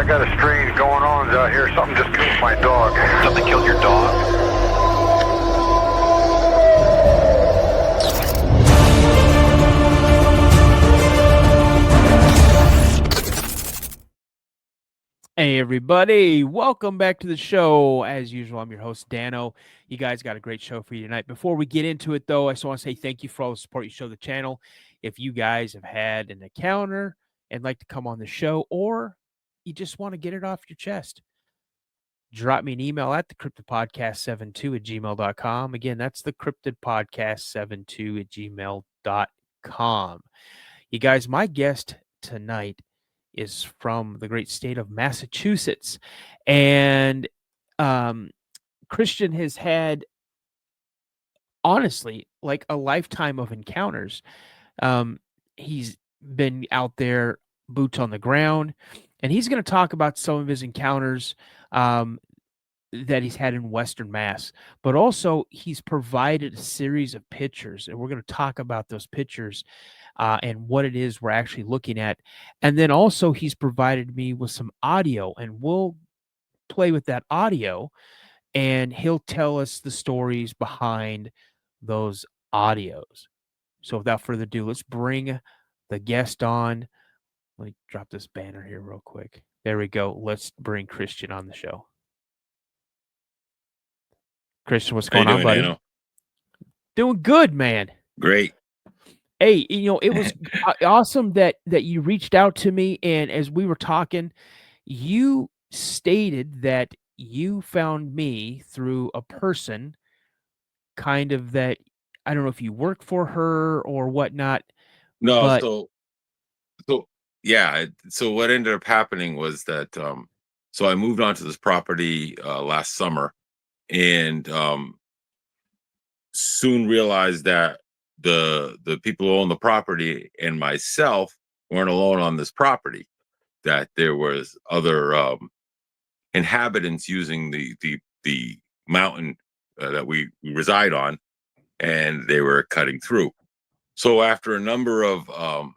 I got a strange going on out here. Something just killed my dog. Something killed your dog? Hey everybody, welcome back to the show. As usual, I'm your host, Dano. You guys got a great show for you tonight. Before we get into it, though, I just want to say thank you for all the support you show the channel. If you guys have had an encounter and like to come on the show, or you just want to get it off your chest, drop me an email at the cryptidpodcast72@gmail.com. Again, that's the cryptidpodcast72@gmail.com. You guys, my guest tonight is from the great state of Massachusetts, and Christian has had, honestly, like a lifetime of encounters. He's been out there, boots on the ground, and he's going to talk about some of his encounters that he's had in Western Mass, but also he's provided a series of pictures, and we're going to talk about those pictures and what it is we're actually looking at. And then also he's provided me with some audio, and we'll play with that audio, and he'll tell us the stories behind those audios. So without further ado, let's bring the guest on. Let me drop this banner here real quick. There we go. Let's bring Christian on the show. Christian, what's going on, buddy? Dano? Doing good, man. Great. Hey, it was awesome that you reached out to me, and as we were talking, you stated that you found me through a person, kind of that, I don't know if you work for her or whatnot. No, but so yeah. So what ended up happening was that so I moved onto this property last summer, and soon realized that the people who own the property and myself weren't alone on this property, that there was other inhabitants using the mountain that we reside on, and they were cutting through. So after a number of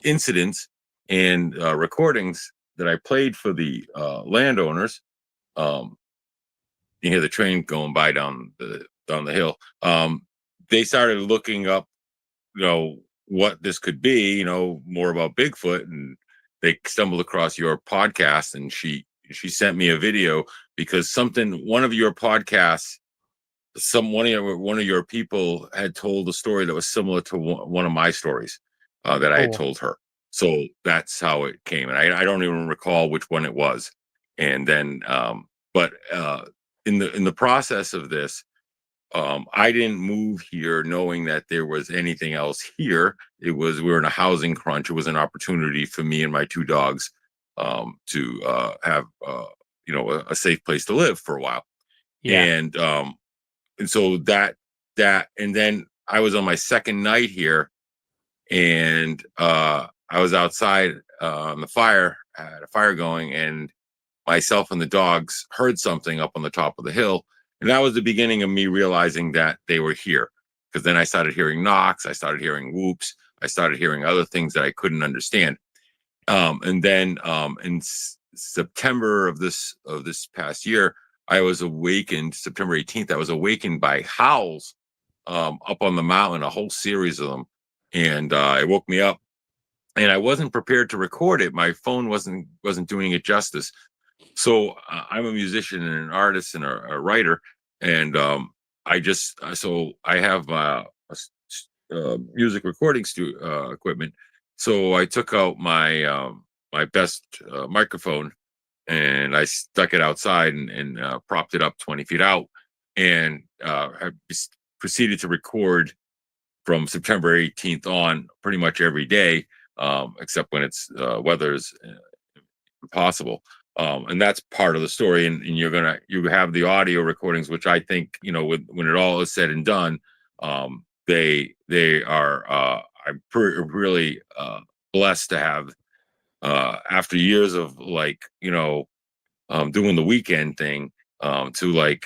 incidents and recordings that I played for the landowners, you hear the train going by down the hill. They started looking up, what this could be, more about Bigfoot, and they stumbled across your podcast, and she sent me a video because one of your podcasts, one of your people had told a story that was similar to one of my stories that I had told her. So that's how it came, and I don't even recall which one it was. And then, but in the process of this, I didn't move here knowing that there was anything else here. We were in a housing crunch. It was an opportunity for me and my two dogs to have a safe place to live for a while. yeah. And so that and then I was on my second night here, and I was outside on the fire. I had a fire going, and myself and the dogs heard something up on the top of the hill. And that was the beginning of me realizing that they were here, because then I started hearing knocks, I started hearing whoops, I started hearing other things that I couldn't understand. And then in September of this past year, I was awakened, September 18th, I was awakened by howls up on the mountain, a whole series of them. And it woke me up, and I wasn't prepared to record it. My phone wasn't doing it justice. So I'm a musician and an artist and a writer, and I have music recording equipment. So I took out my my best microphone, and I stuck it outside and propped it up 20 feet out, and I proceeded to record from September 18th on pretty much every day, except when it's weather's impossible. And that's part of the story. And you have the audio recordings, which I think, when it all is said and done, they are, I'm really blessed to have, after years of doing the weekend thing, to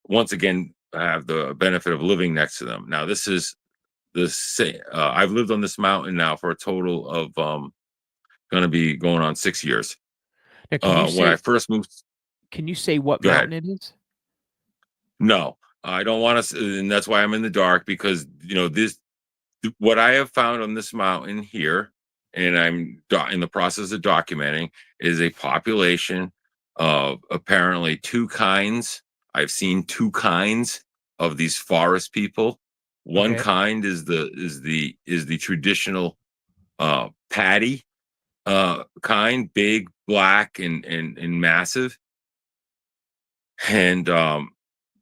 once again have the benefit of living next to them. Now I've lived on this mountain now for a total of going to be going on 6 years. Now, can you When I say first moved, what go ahead. mountain it is? No, I don't want to, and that's why I'm in the dark, because what I have found on this mountain here, and I'm in the process of documenting, is a population of apparently two kinds. I've seen two kinds of these forest people. One Okay. kind is the traditional patty kind, big, black, and massive, and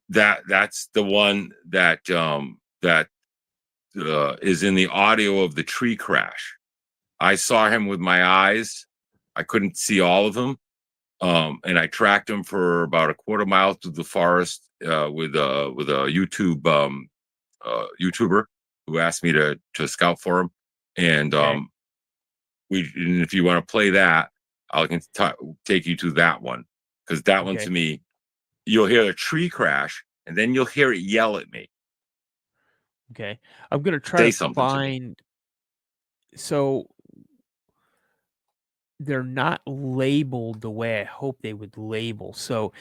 that's the one that is in the audio of the tree crash. I saw him with my eyes. I couldn't see all of him. And I tracked him for about a quarter mile through the forest with a YouTuber who asked me to scout for him. And Okay. and if you want to play that, I can take you to that one, because that one, Okay. to me, you'll hear a tree crash and then you'll hear it yell at me. Okay. I'm gonna try Say to something to me. find. So they're not labeled the way I hope they would label. So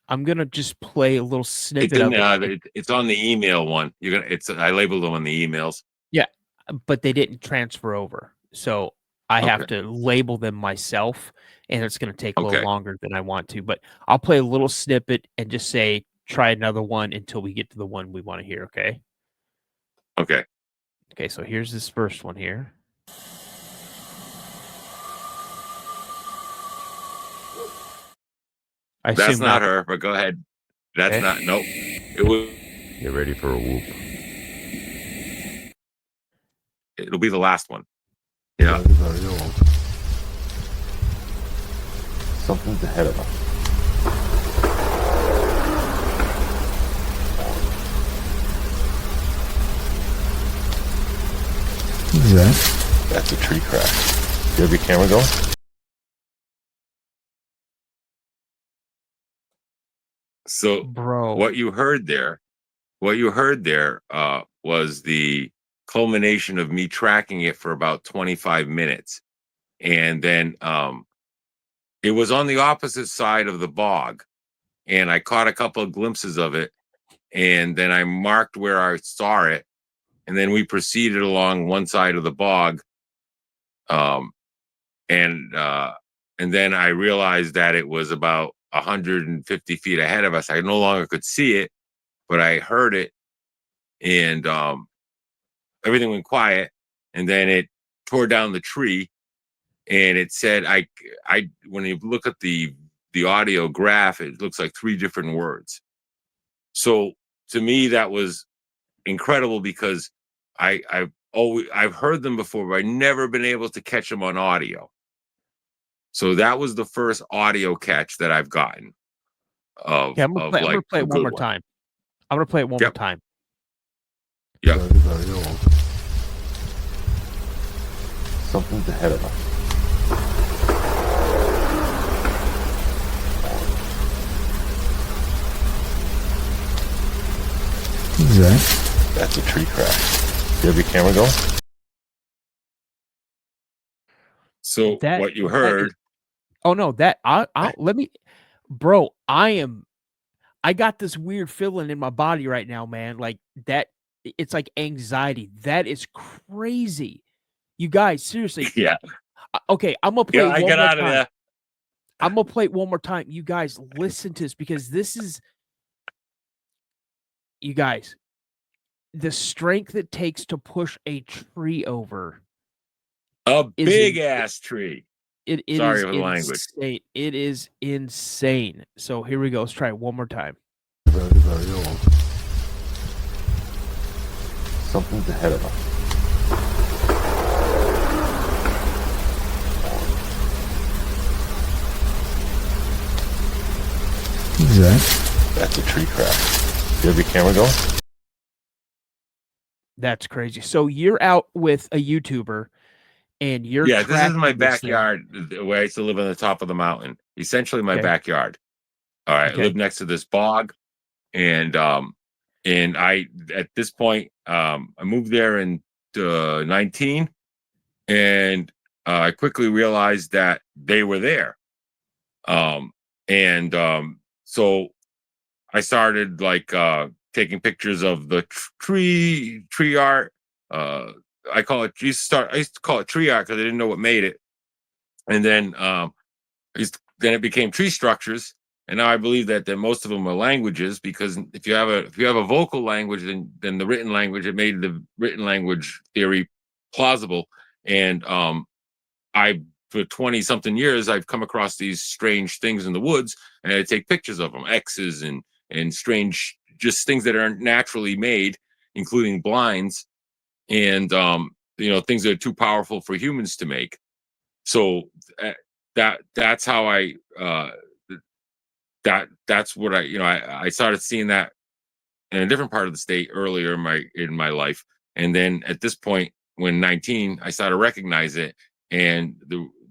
I'm gonna just play a little It's snippet in of it. it's on the email one. I labeled them on the emails. Yeah, but they didn't transfer over. So I have Okay. to label them myself, and it's gonna take a little Okay. longer than I want to. But I'll play a little snippet and just say try another one until we get to the one we want to hear. Okay. Okay. Okay. So here's this first one here. I That's assume not not. her, but go ahead. That's Okay. not. Nope. It will. Get ready for a whoop. It'll be the last one. Yeah. Something's ahead of us. What's that? That's a tree crash. You have your camera going? So, Bro. what you heard there was the culmination of me tracking it for about 25 minutes. And then it was on the opposite side of the bog. And I caught a couple of glimpses of it. And then I marked where I saw it. And then we proceeded along one side of the bog. And then I realized that it was about 150 feet ahead of us. I no longer could see it, but I heard it. And everything went quiet. And then it tore down the tree. And it said, when you look at the audio graph, it looks like 3 different words. So to me, that was incredible, because I've heard them before, but I've never been able to catch them on audio. So that was the first audio catch that I've gotten of I'm gonna play it one more one. time. I'm gonna play it one more time. Yeah. Very old. Something's ahead of us. What's that? That's a tree crash. You have your camera going? So what you heard? Let me, bro. I got this weird feeling in my body right now, man. Like that, it's like anxiety. That is crazy. You guys, seriously. Yeah. Okay, I'm gonna play it I one got more out of time. there. I'm gonna play it one more time. You guys, listen to this, because this is, you guys, the strength it takes to push a tree over. A big ass tree. It Sorry is for the language. insane. It is insane. So here we go. Let's try it one more time. Very, very old. Something's ahead of us. What's that? That's a tree crash. You have your camera going? That's crazy. So you're out with a YouTuber, and you're This is my tracking this thing. backyard, where I used to live on the top of the mountain. Essentially my Okay. backyard. All right. Okay. I live next to this bog. And I, at this point, I moved there in 19. And I quickly realized that they were there. So I started like taking pictures of the tree art. I used to call it tree art because I didn't know what made it. And then then it became tree structures. And now I believe that most of them are languages, because if you have a vocal language, then the written language, it made the written language theory plausible. And I for 20 something years, I've come across these strange things in the woods, and I take pictures of them, X's and strange, just things that aren't naturally made, including blinds and things that are too powerful for humans to make. So that's how that's what I started seeing that in a different part of the state earlier in my life. And then at this point, when 19, I started to recognize it. And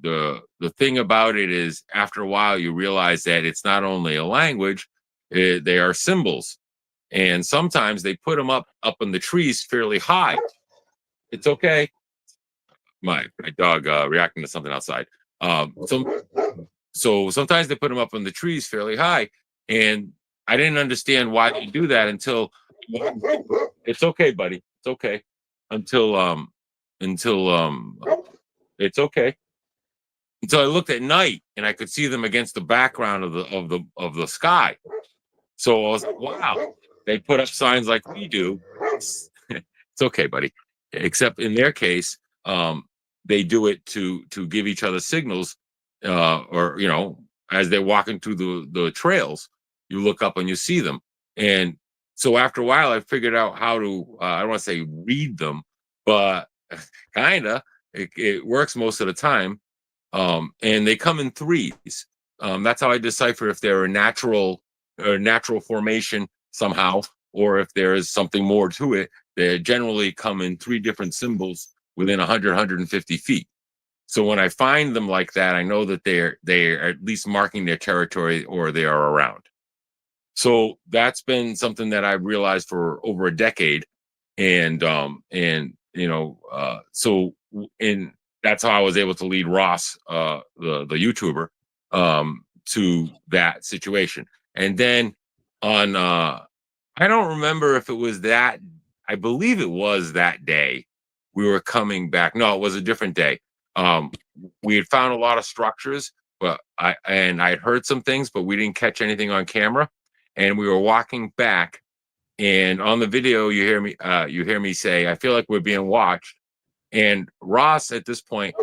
the thing about it is, after a while, you realize that it's not only a language, they are symbols. And sometimes they put them up in the trees fairly high. It's okay. My dog reacting to something outside. So sometimes they put them up in the trees fairly high, and I didn't understand why they do that until it's okay, buddy. It's okay. Until it's okay. Until I looked at night and I could see them against the background of the sky. So I was like, wow, they put up signs like we do. It's okay, buddy. Except in their case, they do it to give each other signals, or as they're walking through the trails, you look up and you see them. And so after a while, I figured out how to I don't want to say read them, but kinda it works most of the time. And they come in threes. That's how I decipher if they're a natural formation somehow, or if there is something more to it. They generally come in three different symbols within 100, 150 feet. So when I find them like that, I know that they're at least marking their territory, or they are around. So that's been something that I've realized for over a decade. And that's how I was able to lead Ross, the YouTuber, to that situation. And then on I don't remember if it was that, I believe it was that day we were coming back. No, it was a different day. We had found a lot of structures, but I'd heard some things, but we didn't catch anything on camera. And we were walking back, and on the video, you hear me say, "I feel like we're being watched." And Ross, at this point,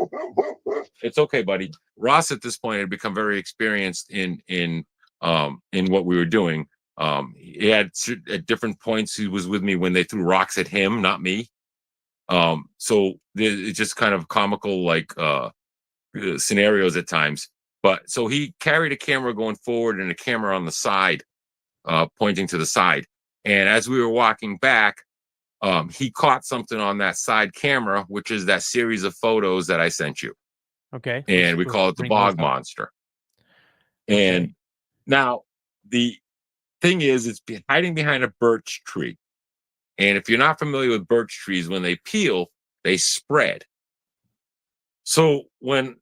it's okay, buddy. Ross, at this point, had become very experienced in what we were doing. He had at different points, he was with me when they threw rocks at him, not me. So it's just kind of comical, like scenarios at times. But so he carried a camera going forward and a camera on the side, pointing to the side. And as we were walking back, he caught something on that side camera, which is that series of photos that I sent you. Okay. And we call it the bog monster. And now the thing is, it's hiding behind a birch tree. And if you're not familiar with birch trees, when they peel, they spread. So when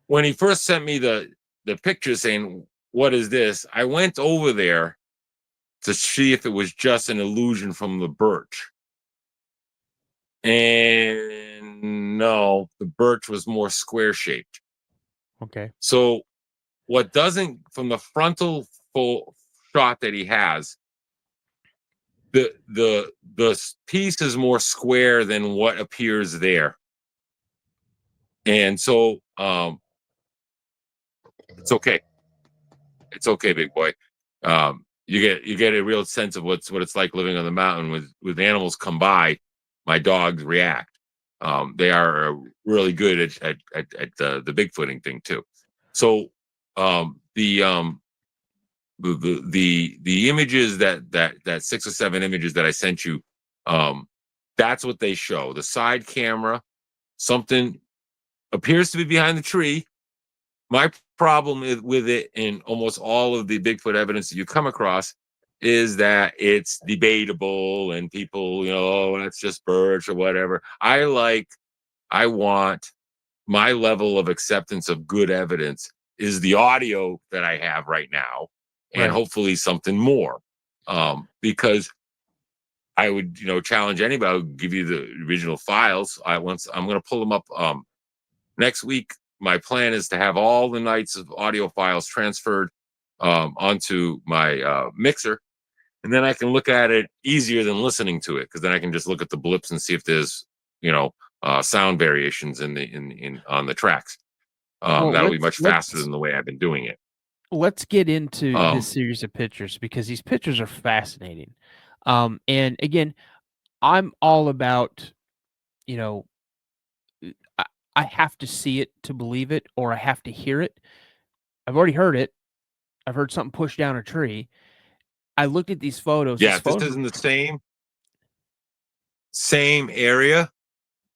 he first sent me the picture saying, "What is this?" I went over there to see if it was just an illusion from the birch. And no, the birch was more square shaped. Okay. So what doesn't, from the frontal full shot that he has, the piece is more square than what appears there. And so it's okay. It's okay, big boy. You get a real sense of what it's like living on the mountain with animals come by. My dogs react. They are really good at the Bigfooting thing too. So the images that 6 or 7 images that I sent you, that's what they show. The side camera, something appears to be behind the tree. My problem with it, in almost all of the Bigfoot evidence that you come across, is that it's debatable and people, oh, that's just birch or whatever. I want my level of acceptance of good evidence is the audio that I have right now, and Right. hopefully something more. Because I would, challenge anybody. I'll give you the original files. I'm going to pull them up next week. My plan is to have all the nights of audio files transferred onto my mixer, and then I can look at it easier than listening to it, because then I can just look at the blips and see if there's sound variations in on the tracks. Well, That'll be much faster than the way I've been doing it. Let's get into this series of pictures, because these pictures are fascinating. And again, I'm all about, I have to see it to believe it, or I have to hear it. I've already heard it. I've heard something push down a tree. I looked at these photos. Yeah, this isn't the same area.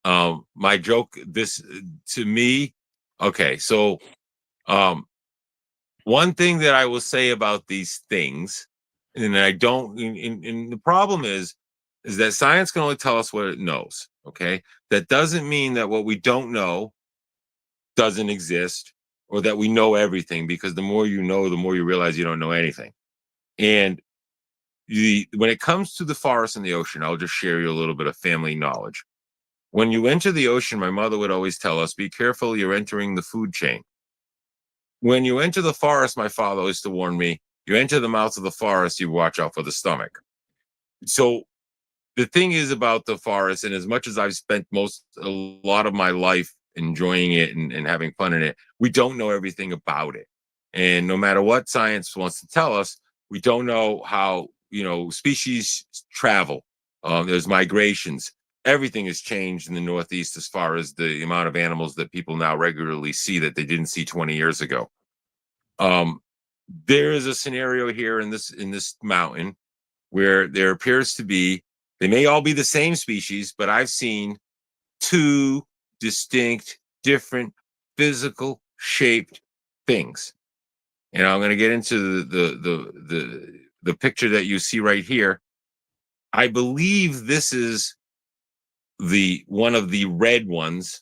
My joke, this to me, okay, so one thing that I will say about these things, and I don't, and the problem is that science can only tell us what it knows. Okay, that doesn't mean that what we don't know doesn't exist, or that we know everything, because the more you know, the more you realize you don't know anything. And when it comes to the forest and the ocean, I'll just share you a little bit of family knowledge. When you enter the ocean, my mother would always tell us, be careful, you're entering the food chain. When you enter the forest, my father used to warn me, you enter the mouth of the forest, you watch out for the stomach. So the thing is about the forest, and as much as I've spent a lot of my life enjoying it and having fun in it, we don't know everything about it. And no matter what science wants to tell us, we don't know how, species travel. There's migrations. Everything has changed in the Northeast as far as the amount of animals that people now regularly see that they didn't see 20 years ago. There is a scenario here in this mountain where there appears to be, they may all be the same species, but I've seen two distinct, different, physical shaped things. And I'm going to get into the picture that you see right here. I believe this is one of the red ones.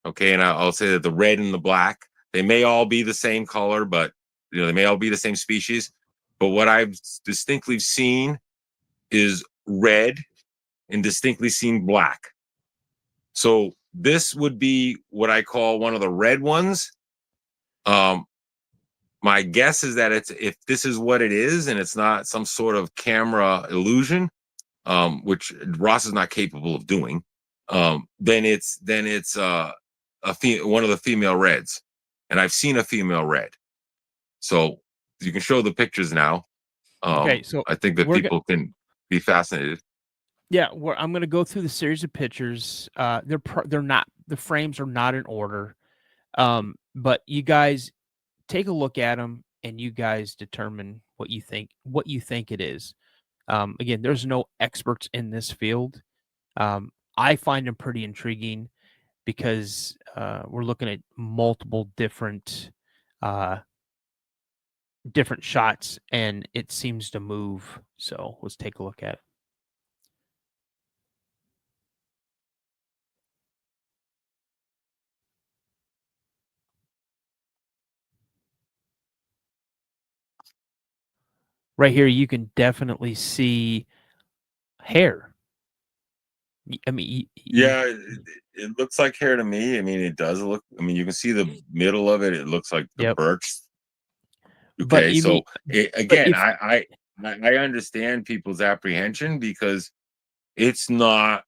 Okay, and I'll say that the red and the black, they may all be the same color, but they may all be the same species. But what I've distinctly seen is red and distinctly seen black. So this would be what I call one of the red ones. My guess is that if this is what it is, and it's not some sort of camera illusion, which Ross is not capable of doing, then it's one of the female reds, and I've seen a female red. So you can show the pictures now. Okay, so I think that people can be fascinated. Yeah, I'm going to go through the series of pictures. They're not, the frames are not in order, but you guys take a look at them and you guys determine what you think it is. Again, there's no experts in this field. I find them pretty intriguing because we're looking at multiple different shots, and it seems to move. So let's take a look at it. Right here, you can definitely see hair. I mean, Yeah, it looks like hair to me. I mean, it does look. I mean, you can see the middle of it. It looks like the Yep. birch. But Okay, you so mean, again, I understand people's apprehension, because it's not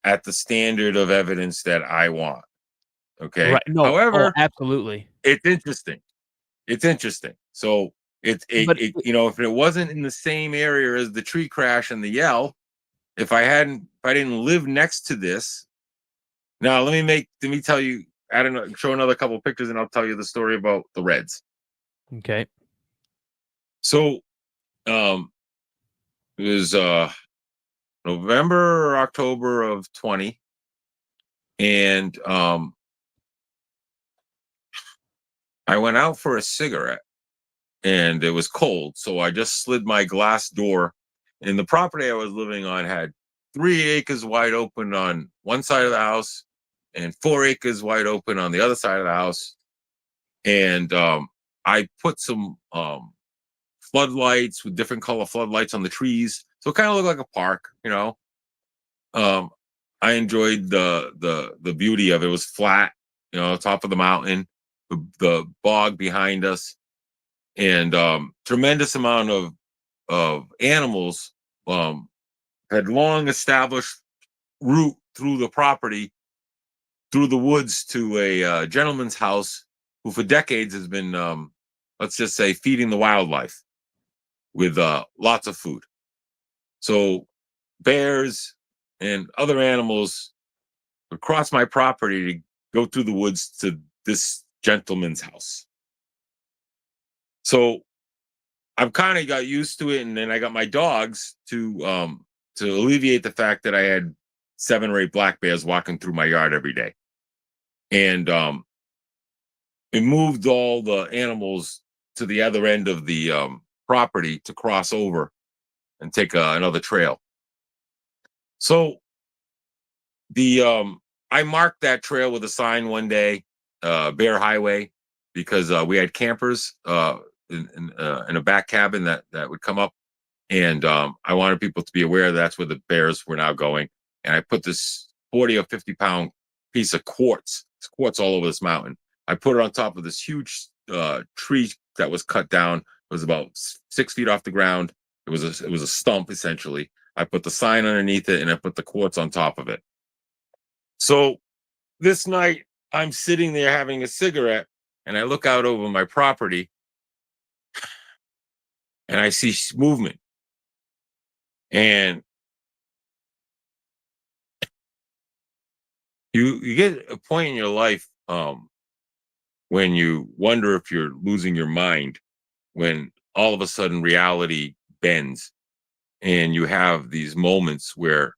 at the standard of evidence that I want. Okay. right? No, However, absolutely. it's interesting. It's interesting. So But if it wasn't in the same area as the tree crash and the yell, if I didn't live next to this. Now let me tell you, show another couple of pictures and I'll tell you the story about the reds. okay, So it was November or October of 20, and I went out for a cigarette, and it was cold, so I just slid my glass door. And the property I was living on had 3 acres wide open on one side of the house and 4 acres wide open on the other side of the house. And I put some floodlights with different color floodlights on the trees, so it kind of looked like a park, you know. I enjoyed the beauty of it. It was flat, you know, top of the mountain, the bog behind us, and tremendous amount of animals had long established route through the property, through the woods to a gentleman's house who for decades has been, let's just say, feeding the wildlife with lots of food. So bears and other animals would cross my property to go through the woods to this gentleman's house. So I've kind of got used to it, and then I got my dogs to alleviate the fact that I had 7 or 8 black bears walking through my yard every day. And it moved all the animals to the other end of the property to cross over and take another trail. So I marked that trail with a sign one day, Bear Highway, because we had campers in a back cabin that would come up, and I wanted people to be aware that's where the bears were now going. And I put this 40 or 50-pound piece of quartz. It's quartz all over this mountain. I put it on top of this huge tree that was cut down. It was about 6 feet off the ground. It was a stump essentially. I put the sign underneath it, and I put the quartz on top of it. So this night I'm sitting there having a cigarette, and I look out over my property, and I see movement. And you get a point in your life when you wonder if you're losing your mind, when all of a sudden reality bends, and you have these moments where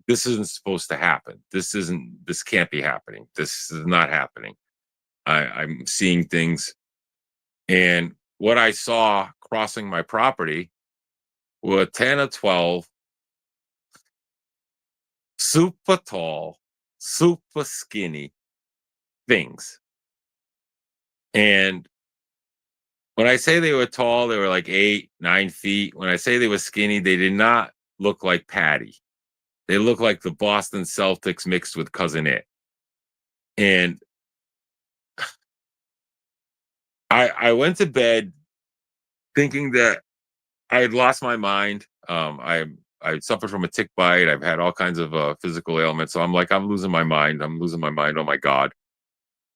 this isn't supposed to happen. This can't be happening. This is not happening. I'm seeing things. And what I saw crossing my property were 10 or 12 super tall, super skinny things. And when I say they were tall, they were like 8, 9 feet. When I say they were skinny, they did not look like Patty. They looked like the Boston Celtics mixed with Cousin It. And I went to bed thinking that I had lost my mind. I suffered from a tick bite. I've had all kinds of physical ailments. So I'm like, I'm losing my mind. I'm losing my mind. Oh my God.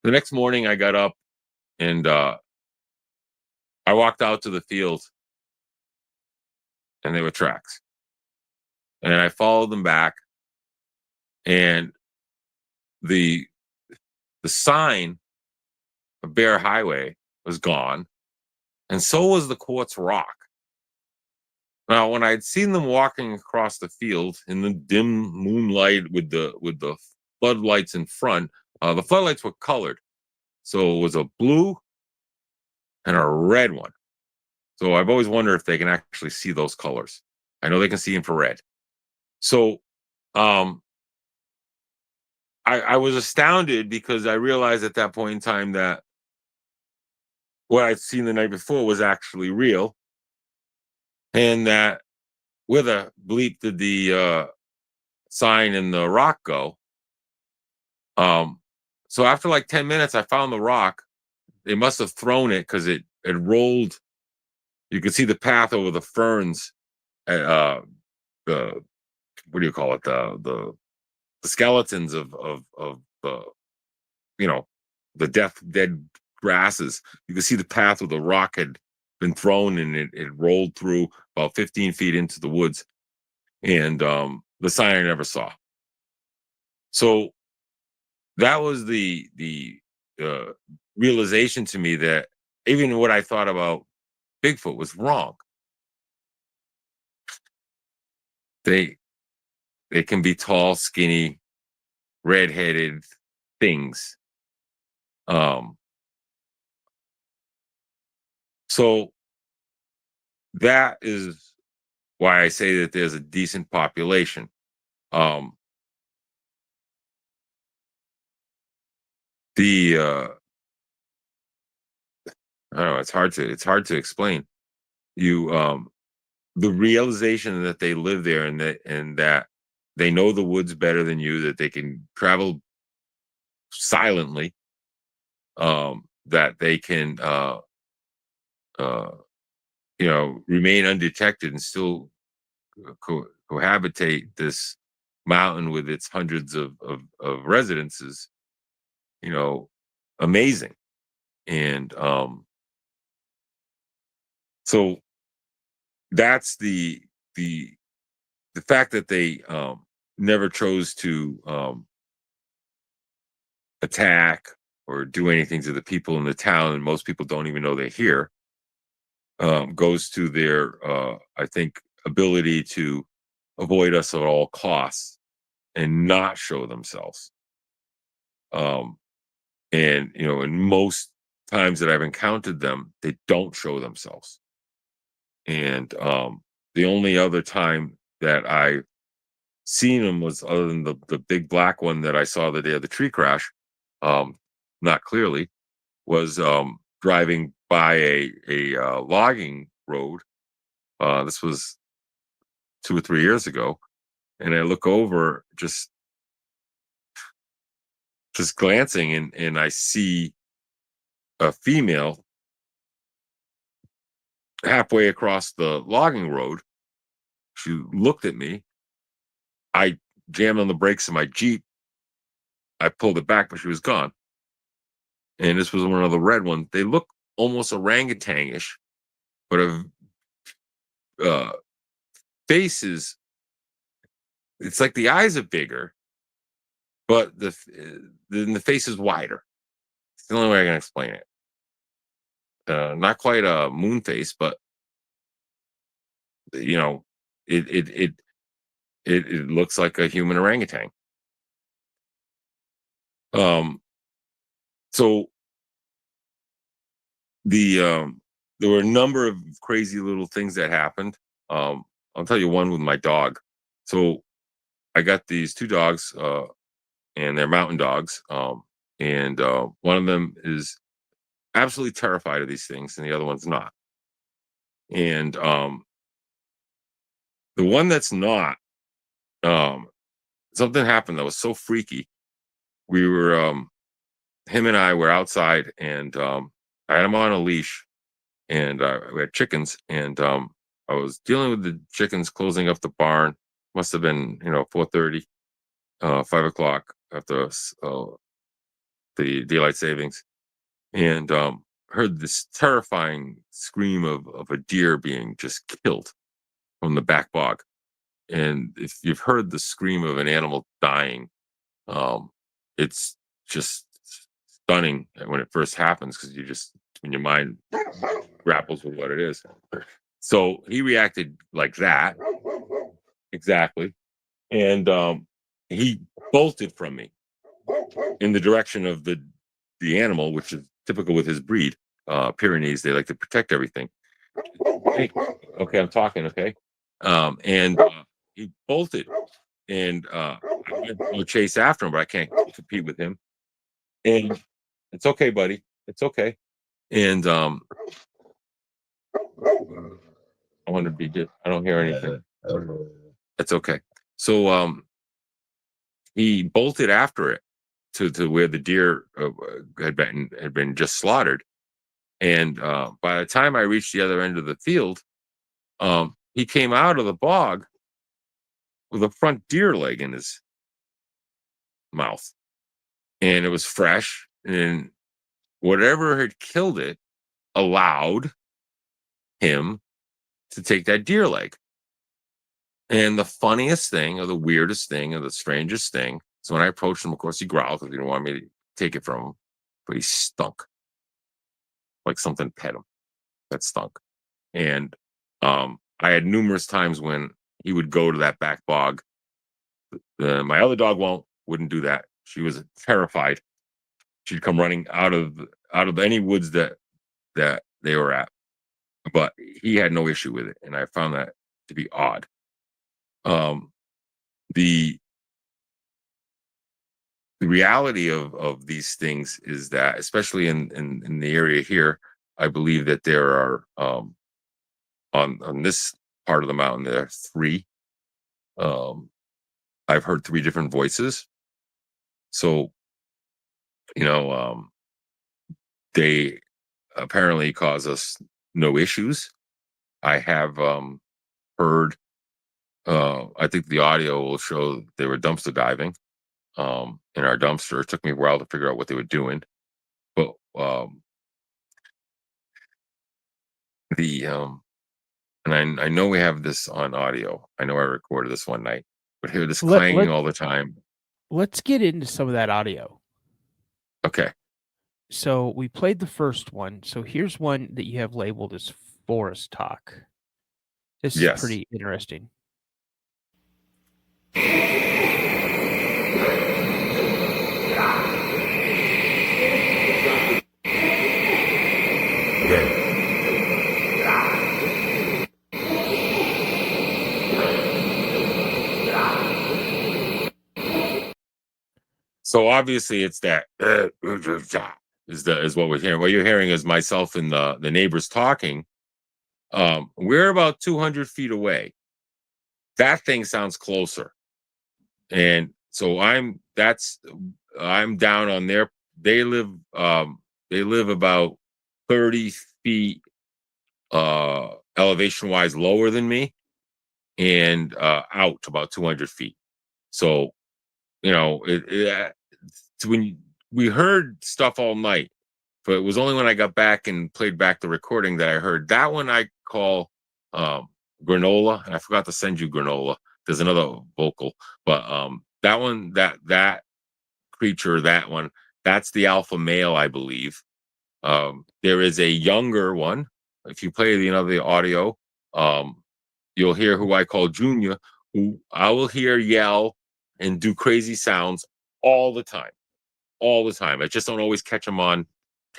The next morning I got up, and I walked out to the field, and there were tracks. And I followed them back, and the sign of Bear Highway was gone, and so was the quartz rock. Now, when I'd seen them walking across the field in the dim moonlight with the floodlights in front, the floodlights were colored, so it was a blue and a red one. So I've always wondered if they can actually see those colors. I know they can see infrared. So I was astounded because I realized at that point in time that what I'd seen the night before was actually real, and that where the bleep did the sign and the rock go? So after like 10 minutes, I found the rock. They must have thrown it because it rolled. You could see the path over the ferns. The what do you call it? The skeletons of the the dead grasses. You could see the path where the rock had been thrown, and it rolled through about 15 feet into the woods. And the sign I never saw. So that was the realization to me that even what I thought about Bigfoot was wrong. They can be tall, skinny, red-headed things. So that is why I say that there's a decent population. the I don't know, it's hard to explain. You the realization that they live there and that they know the woods better than you, that they can travel silently, that they can uh remain undetected and still cohabitate this mountain with its hundreds of residences, you know, amazing. And so that's the the fact that they never chose to attack or do anything to the people in the town, and most people don't even know they're here, goes to their I think ability to avoid us at all costs and not show themselves. um and in most times that I've encountered them, they don't show themselves. And the only other time that I seen them was, other than the big black one that I saw the day of the tree crash, not clearly, was driving by a logging road. This was 2 or 3 years ago, and I look over, just glancing, and I see a female halfway across the logging road. She looked at me. I jammed on the brakes of my Jeep. I pulled it back, but she was gone. And this was one of the red ones. They look almost orangutan-ish, but uh, faces. It's like the eyes are bigger, but the face is wider. It's the only way I can explain it. Not quite a moon face, but you know, it it it it looks like a human orangutan. Um, so there were a number of crazy little things that happened. I'll tell you one with my dog. So I got these two dogs, and they're mountain dogs. And one of them is absolutely terrified of these things, and the other one's not. And the one that's not, um, something happened that was so freaky. We were, him and I were outside, and I had him on a leash, and we had chickens, and I was dealing with the chickens closing up the barn. Must have been 4:30, 5 o'clock after the daylight savings, and heard this terrifying scream of a deer being just killed from the back bog. And if you've heard the scream of an animal dying, um, it's just stunning when it first happens, because when your mind grapples with what it is. So he reacted like that, exactly, and he bolted from me in the direction of the animal, which is typical with his breed. Pyrenees, they like to protect everything. Hey, okay, I'm talking. Okay, and he bolted, and I went to chase after him, but I can't compete with him. And it's okay, buddy. It's okay. And I want to be good. I don't hear anything. It's okay. So he bolted after it to where the deer had been just slaughtered. And by the time I reached the other end of the field, he came out of the bog with a front deer leg in his mouth, and it was fresh. And whatever had killed it allowed him to take that deer leg. And the funniest thing, or the weirdest thing, or the strangest thing, is when I approached him. Of course, he growled because he didn't want me to take it from him, but he stunk like something pet him that stunk. And I had numerous times when he would go to that back bog. My other dog wouldn't do that. She was terrified. She'd come running out of any woods that they were at. But he had no issue with it, and I found that to be odd. The the reality of these things is that, especially in the area here, I believe that there are on this part of the mountain there are three. I've heard three different voices. So, they apparently cause us no issues. I have heard. I think the audio will show they were dumpster diving in our dumpster. It took me a while to figure out what they were doing, but the and I know we have this on audio. I know I recorded this one night, but hear this clanging all the time. Let's get into some of that audio. Okay. So we played the first one. So here's one that you have labeled as forest talk. This is pretty interesting. So obviously it's that is what we're hearing. What you're hearing is myself and the neighbors talking. We're about 200 feet away. That thing sounds closer. And so I'm down on their, they live about 30 feet elevation wise lower than me, and out about 200 feet. So when we heard stuff all night, but it was only when I got back and played back the recording that I heard that one. I call granola, and I forgot to send you granola. There's another vocal, but that one, that creature, that one, that's the alpha male, I believe. There is a younger one. If you play the audio, you'll hear who I call Junior, who I will hear yell and do crazy sounds all the time. I just don't always catch him on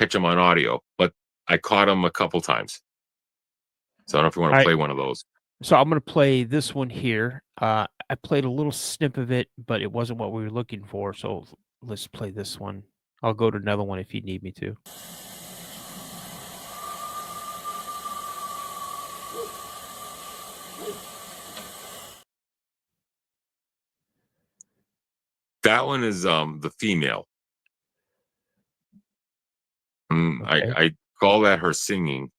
audio, but I caught him a couple times. So I don't know if you want to play one of those. So I'm going to play this one here. I played a little snip of it, but it wasn't what we were looking for. So let's play this one. I'll go to another one if you need me to. That one is the female. Okay. I call that her singing,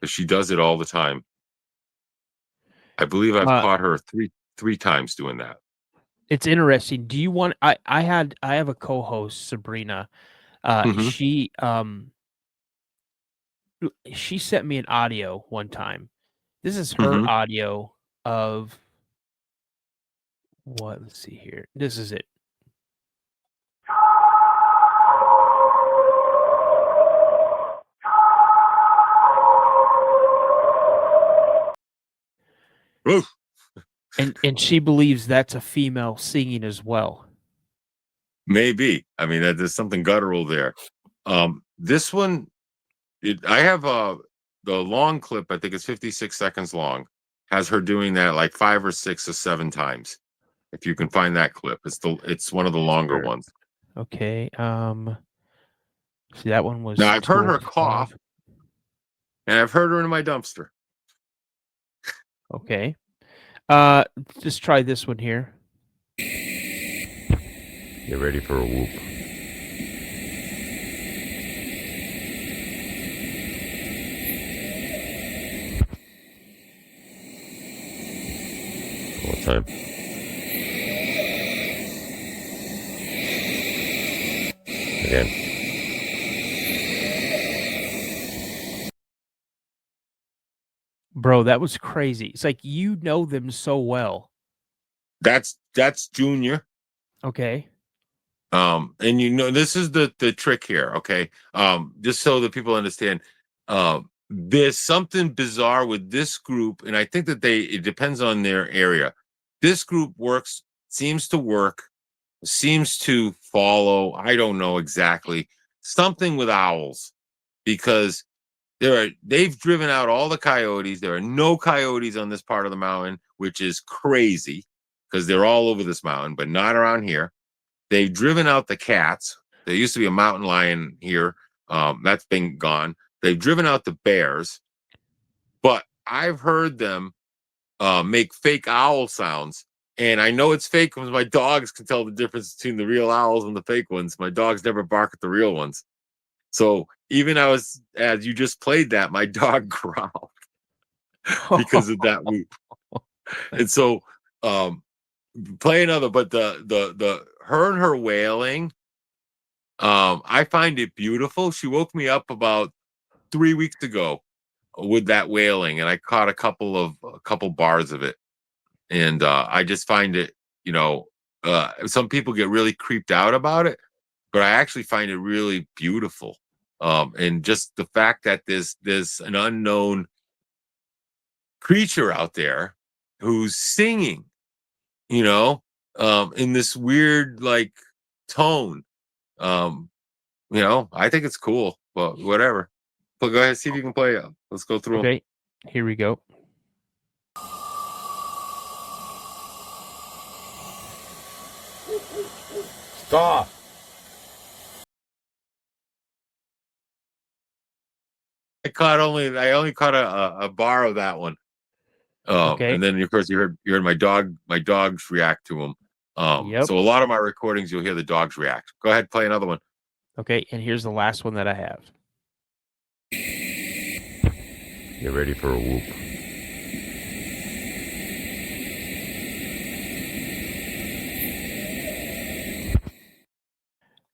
because she does it all the time. I believe I've caught her three times doing that. It's interesting. Do you want? I have a co-host, Sabrina. She sent me an audio one time. This is her audio of what? Let's see here. This is it. Oof. And she believes that's a female singing as well. Maybe. I mean, there's something guttural there. This one, I have the long clip. I think it's 56 seconds long. Has her doing that like 5 or 6 or 7 times. If you can find that clip, it's one of the longer ones. Okay. See, that one was. Now I've heard her cough, and I've heard her in my dumpster. Okay. Just try this one here. Get ready for a whoop. One more time. Again. Bro, that was crazy. It's like you know them so well. That's Junior. Okay. And this is the trick here, okay? Just so that people understand, there's something bizarre with this group, and I think that it depends on their area. This group seems to follow, I don't know exactly, something with owls, because they've driven out all the coyotes. There are no coyotes on this part of the mountain, which is crazy, because they're all over this mountain, but not around here. They've driven out the cats. There used to be a mountain lion here. That's been gone. They've driven out the bears, but I've heard them make fake owl sounds. And I know it's fake because my dogs can tell the difference between the real owls and the fake ones. My dogs never bark at the real ones. So even as you just played that, my dog growled because of that whoop. And so play another, but the her and her wailing, I find it beautiful. She woke me up about 3 weeks ago with that wailing, and I caught a couple bars of it. And I just find it, some people get really creeped out about it, but I actually find it really beautiful. And just the fact that there's an unknown creature out there who's singing, in this weird like tone. I think it's cool, but whatever. But go ahead, see if you can play it. Let's go through 'em. Okay, here we go. Stop. I only caught a bar of that one. Okay. And then of course you heard my dogs react to them. Yep. So a lot of my recordings you'll hear the dogs react. Go ahead, play another one. Okay, and here's the last one that I have. Get ready for a whoop.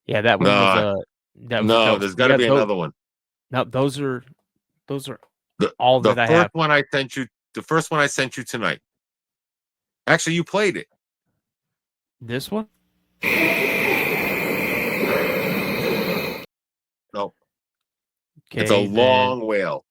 Yeah, that one was No, there's got to be another one. No, those are The all the that I first have. one I sent you, the first one I sent you tonight. Actually, you played it. This one? No, Okay, it's a long wail.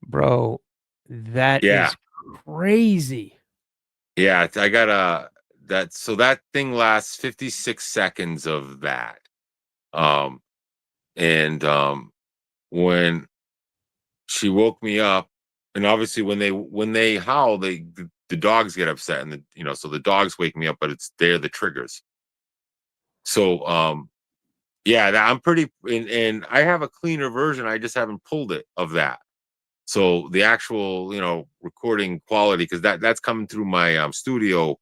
Bro, that Yeah. is crazy. Yeah, I got that thing lasts 56 seconds of that. And when she woke me up, and obviously when they howl, the dogs get upset, and so the dogs wake me up, but they're the triggers. So yeah, I'm pretty, and I have a cleaner version. I just haven't pulled it of that. So the actual recording quality, because that's coming through my studio.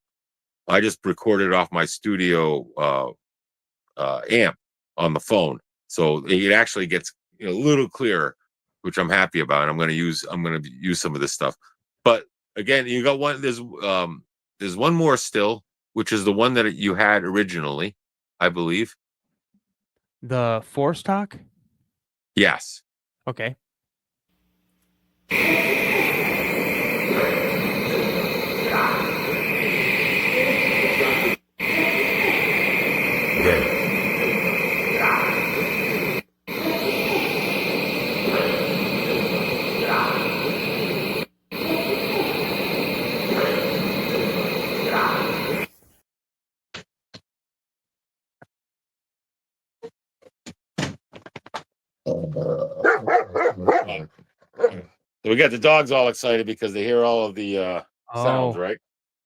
I just recorded off my studio amp on the phone, so it actually gets a little clearer, which I'm happy about. I'm going to use some of this stuff. But again, you got one. There's one more still, which is the one that you had originally, I believe. The force talk? Yes. Okay. Again. So we got the dogs all excited because they hear all of the sounds, Oh, right?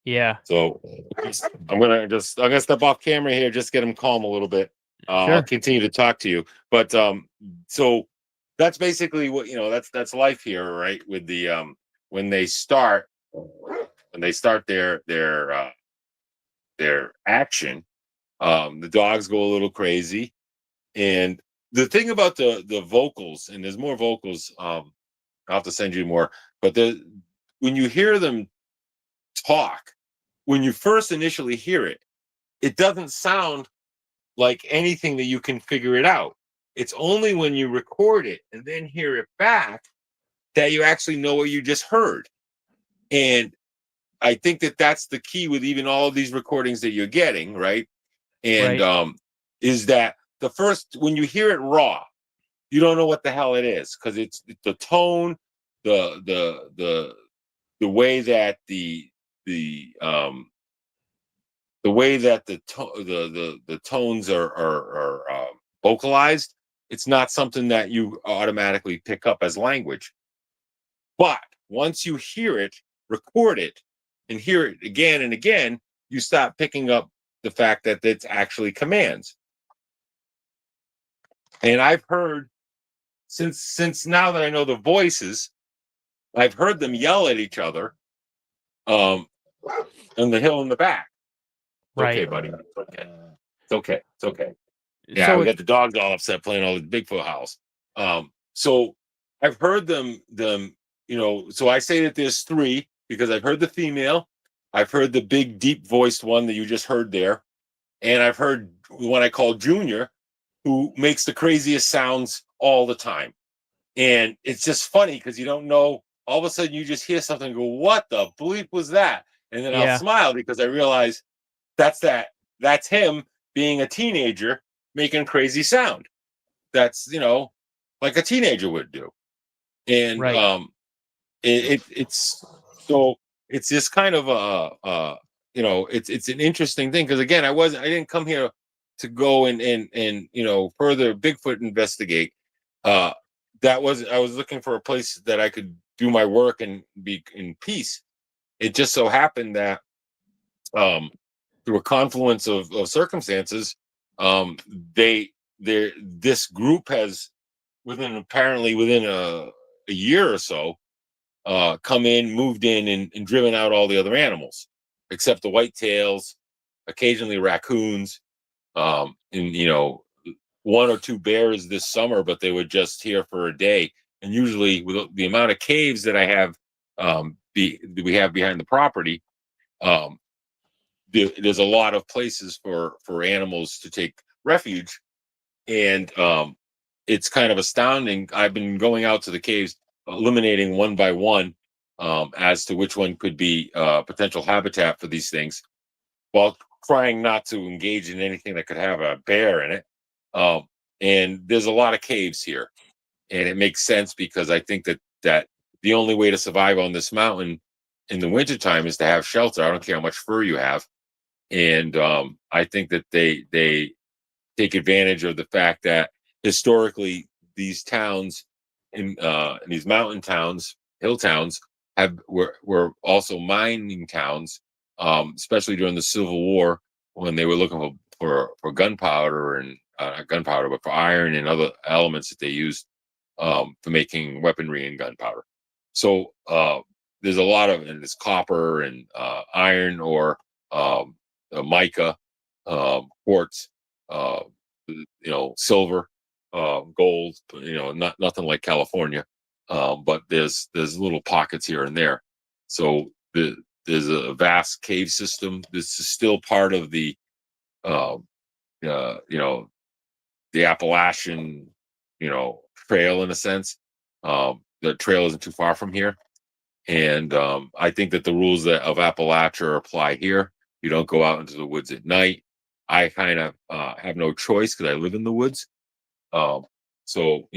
yeah. So I'm gonna step off camera here, just get them calm a little bit. I'll Sure. continue to talk to you, but so that's basically what that's life here, right? With the when they start their action, The dogs go a little crazy. And the thing about the vocals, and there's more vocals, I'll have to send you more, but when you hear them talk, when you first initially hear it, it doesn't sound like anything that you can figure it out. It's only when you record it and then hear it back that you actually know what you just heard. And I think that that's the key with even all of these recordings that you're getting, right? And is that the first, when you hear it raw, you don't know what the hell it is, because it's the tone, the way that the way that the tones are vocalized. It's not something that you automatically pick up as language. But once you hear it, record it, and hear it again and again, you stop picking up the fact that it's actually commands. And I've heard, since now that I know the voices, I've heard them yell at each other on the hill in the back. Right. Okay, buddy. It's okay. It's okay. It's okay. Yeah, So we got the dogs all upset playing all the Bigfoot house. So I've heard them, so I say that there's three because I've heard the female, I've heard the big deep voiced one that you just heard there, and I've heard what I call Junior, who makes the craziest sounds all the time. And it's just funny because you don't know, all of a sudden you just hear something and go, what the bleep was that? And then I'll smile because I realize that's him being a teenager making crazy sound. That's, like a teenager would do. And it's so it's just kind of it's an interesting thing, because again, I didn't come here to go and further Bigfoot investigate. I was looking for a place that I could do my work and be in peace. It just so happened that through a confluence of circumstances, this group has within a year or so moved in and driven out all the other animals except the whitetails, occasionally raccoons, and one or two bears this summer, but they were just here for a day. And usually with the amount of caves that I have we have behind the property, there's a lot of places for animals to take refuge. And it's kind of astounding. I've been going out to the caves, eliminating one by one as to which one could be potential habitat for these things, while trying not to engage in anything that could have a bear in it. And there's a lot of caves here, and it makes sense because I think that the only way to survive on this mountain in the wintertime is to have shelter. I don't care how much fur you have. And I think that they take advantage of the fact that historically these towns in these mountain towns, hill towns, were also mining towns, especially during the Civil War when they were looking for gunpowder and not gunpowder, but for iron and other elements that they used for making weaponry and gunpowder. So there's a lot of, and there's copper and iron ore, mica, quartz, silver, gold, nothing like California. But there's little pockets here and there. So there's a vast cave system. This is still part of the Appalachian, trail in a sense. The trail isn't too far from here. And I think that the rules of Appalachia apply here. You don't go out into the woods at night. I kind of have no choice because I live in the woods. So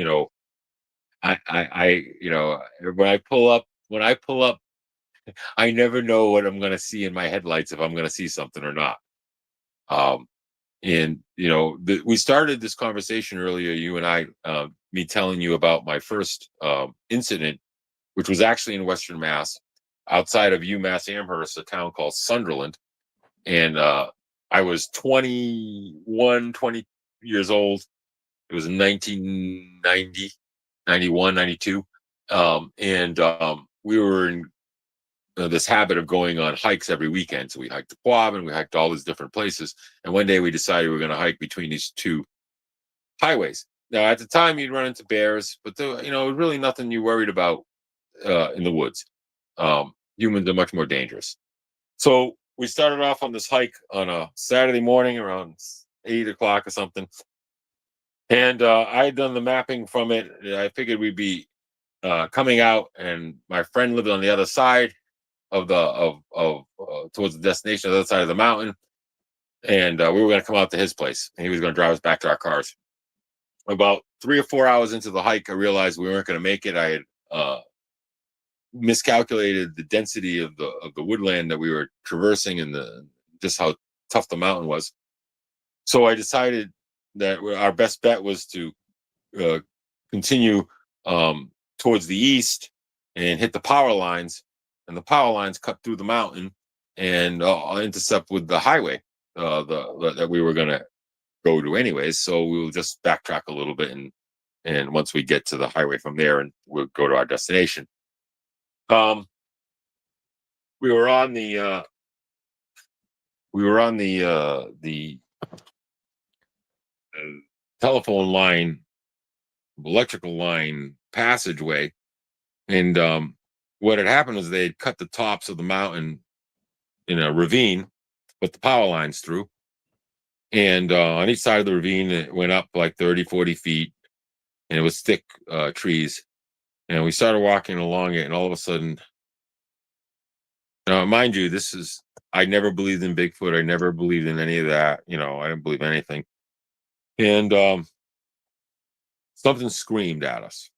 I when I pull up, I never know what I'm going to see in my headlights, if I'm going to see something or not. And we started this conversation earlier, you and I, me telling you about my first incident, which was actually in Western Mass, outside of UMass Amherst, a town called Sunderland. And I was 20 years old. It was in 1990, 91, 92. And we were this habit of going on hikes every weekend. So we hiked the Quab and we hiked all these different places. And one day we decided we were going to hike between these two highways. Now, at the time, you'd run into bears, but really nothing you worried about in the woods. Humans are much more dangerous. So we started off on this hike on a Saturday morning around 8 o'clock or something. And I had done the mapping from it. I figured we'd be coming out, and my friend lived on the other side of towards the destination, on the other side of the mountain. And we were going to come out to his place, and he was going to drive us back to our cars. About 3 or 4 hours into the hike, I realized we weren't going to make it. I had miscalculated the density of the woodland that we were traversing and just how tough the mountain was. So I decided that our best bet was to continue towards the east and hit the power lines, and the power lines cut through the mountain and intercept with the highway that we were going to go to anyways. So we will just backtrack a little bit, and once we get to the highway from there, and we'll go to our destination. We were on the telephone line, electrical line passageway, and what had happened was they had cut the tops of the mountain in a ravine, put the power lines through, and on each side of the ravine it went up like 30, 40 feet, and it was thick trees, and we started walking along it, and all of a sudden, mind you, I never believed in Bigfoot. I never believed in any of that. I didn't believe anything. And something screamed at us.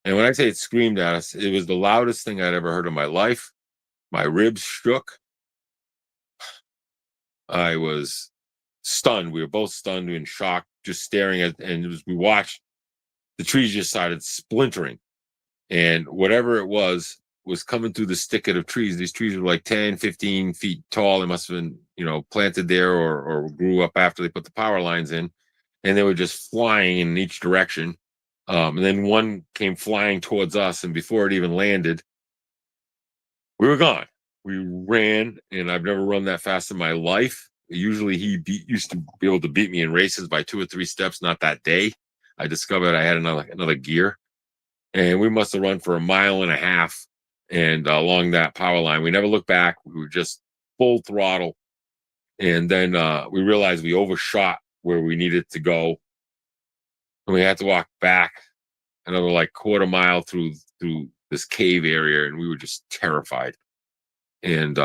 And when I say it screamed at us, it was the loudest thing I'd ever heard in my life. My ribs shook. I was stunned. We were both stunned and shocked, just staring at, and as we watched, the trees just started splintering. And whatever it was coming through the thicket of trees. These trees were like 10, 15 feet tall. They must have been, planted there or grew up after they put the power lines in. And they were just flying in each direction. And then one came flying towards us. And before it even landed, we were gone. We ran, and I've never run that fast in my life. Usually used to be able to beat me in races by 2 or 3 steps. Not that day. I discovered I had another gear. And we must have run for 1.5 miles. And along that power line, we never looked back. We were just full throttle. And then we realized we overshot where we needed to go. And we had to walk back another like 1/4 mile through this cave area. And we were just terrified. And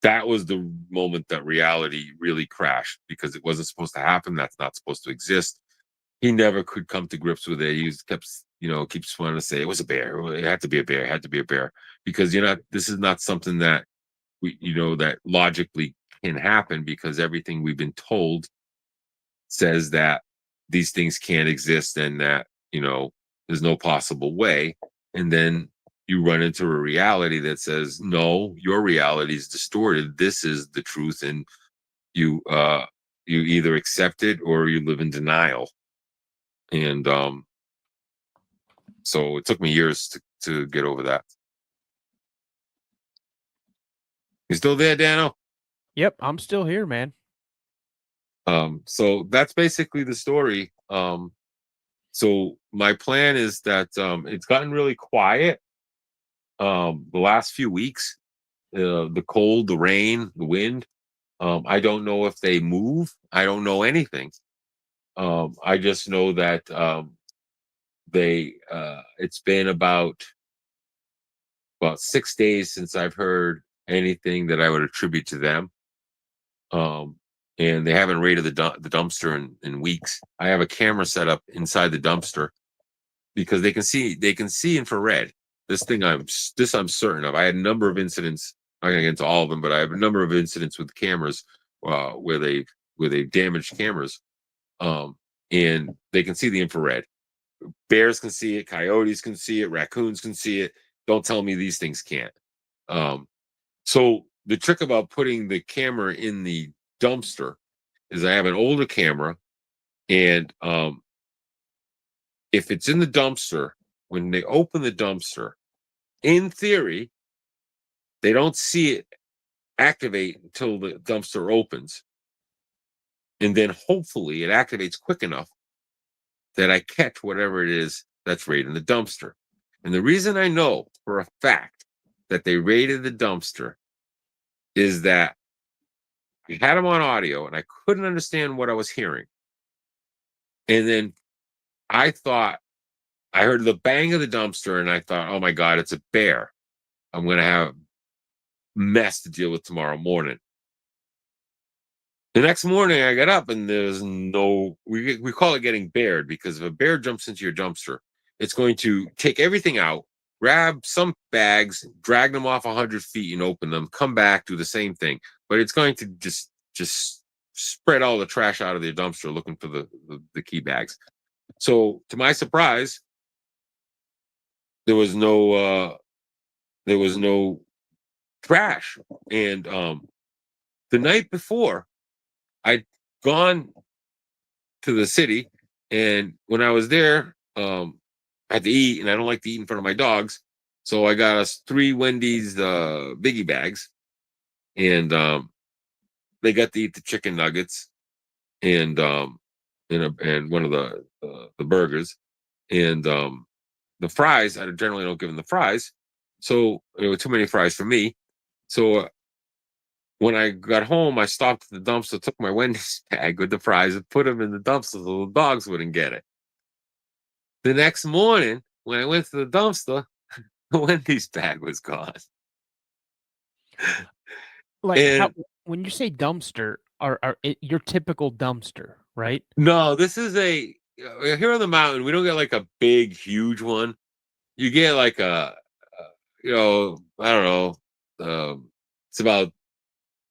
that was the moment that reality really crashed, because it wasn't supposed to happen. That's not supposed to exist. He never could come to grips with it. He keeps wanting to say it was a bear. It had to be a bear. It had to be a bear, because this is not something that that logically can happen, because everything we've been told says that these things can't exist and that, there's no possible way. And then you run into a reality that says, no, your reality is distorted. This is the truth. And you either accept it or you live in denial. And so it took me years to get over that. You still there, Dano? Yep, I'm still here, man. So that's basically the story. So my plan is that it's gotten really quiet the last few weeks. The cold, the rain, the wind. I don't know if they move. I don't know anything. I just know that it's been about 6 days since I've heard anything that I would attribute to them. And they haven't raided the dumpster in weeks. I have a camera set up inside the dumpster because they can see infrared. This I'm certain of. I had a number of incidents. I'm not gonna get into all of them, but I have a number of incidents with cameras where they damaged cameras, and they can see the infrared. Bears can see it, coyotes can see it, raccoons can see it. Don't tell me these things can't. So the trick about putting the camera in the dumpster is I have an older camera, and if it's in the dumpster, when they open the dumpster, in theory, they don't see it activate until the dumpster opens. And then hopefully it activates quick enough that I catch whatever it is that's right in the dumpster. And the reason I know for a fact that they raided the dumpster is that we had them on audio and I couldn't understand what I was hearing. And then I thought, I heard the bang of the dumpster and I thought, oh my God, it's a bear. I'm going to have a mess to deal with tomorrow morning. The next morning I got up and there's no, we call it getting bared, because if a bear jumps into your dumpster, it's going to take everything out, grab some bags, drag them off 100 feet and open them, come back, do the same thing. But it's going to just spread all the trash out of the dumpster looking for the key bags. So to my surprise, there was no trash. And the night before, I'd gone to the city, and when I was there, I had to eat, and I don't like to eat in front of my dogs. So I got us 3 Wendy's biggie bags, and they got to eat the chicken nuggets and one of the burgers, and the fries. I generally don't give them the fries, so there were too many fries for me. So when I got home, I stopped at the dumpster, took my Wendy's bag with the fries, and put them in the dumpster so the dogs wouldn't get it. The next morning, when I went to the dumpster, the Wendy's bag was gone. Like, And when you say dumpster, your typical dumpster, right? no, this is here on the mountain. We don't get like a big, huge one. You get like I don't know, it's about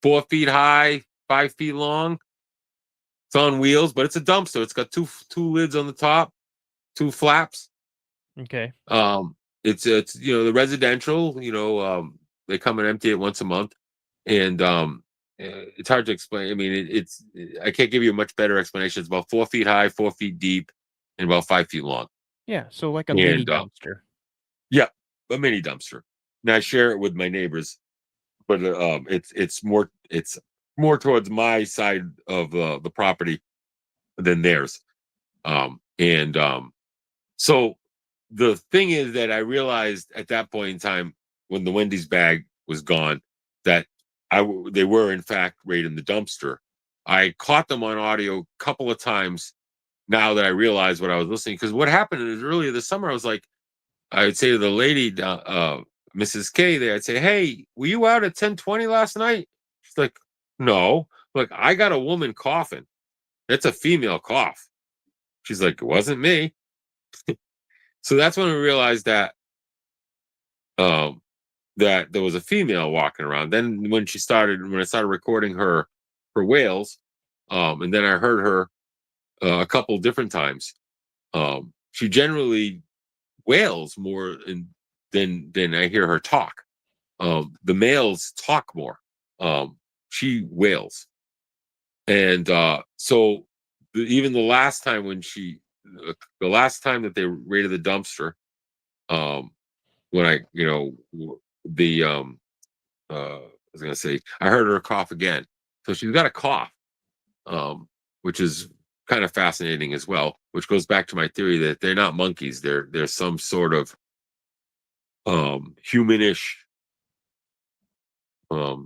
4 feet high, 5 feet long. It's on wheels, but it's a dumpster. It's got two lids on the top, 2 flaps. Okay. It's the residential. They come and empty it once a month, and it's hard to explain. I mean, I can't give you a much better explanation. It's about 4 feet high, 4 feet deep, and about 5 feet long. Yeah, so like a mini dumpster. Yeah, a mini dumpster. Now I share it with my neighbors, but it's more towards my side of the property than theirs. So the thing is that I realized at that point in time, when the Wendy's bag was gone, that they were in fact right in the dumpster. I caught them on audio a couple of times now that I realized what I was listening. Because what happened is earlier this summer, I would say to the lady, Mrs. K there, I'd say, hey, were you out at 10:20 last night? She's like, no. Look, I got a woman coughing. It's a female cough. She's like, it wasn't me. So that's when we realized that that there was a female walking around. Then when I started recording her wails, and then I heard her a couple different times. She generally wails more than I hear her talk. The males talk more. She wails, and so even the last time the last time that they raided the dumpster, when I I was gonna say I heard her cough again. So she's got a cough, which is kind of fascinating as well, which goes back to my theory that they're not monkeys. They're some sort of humanish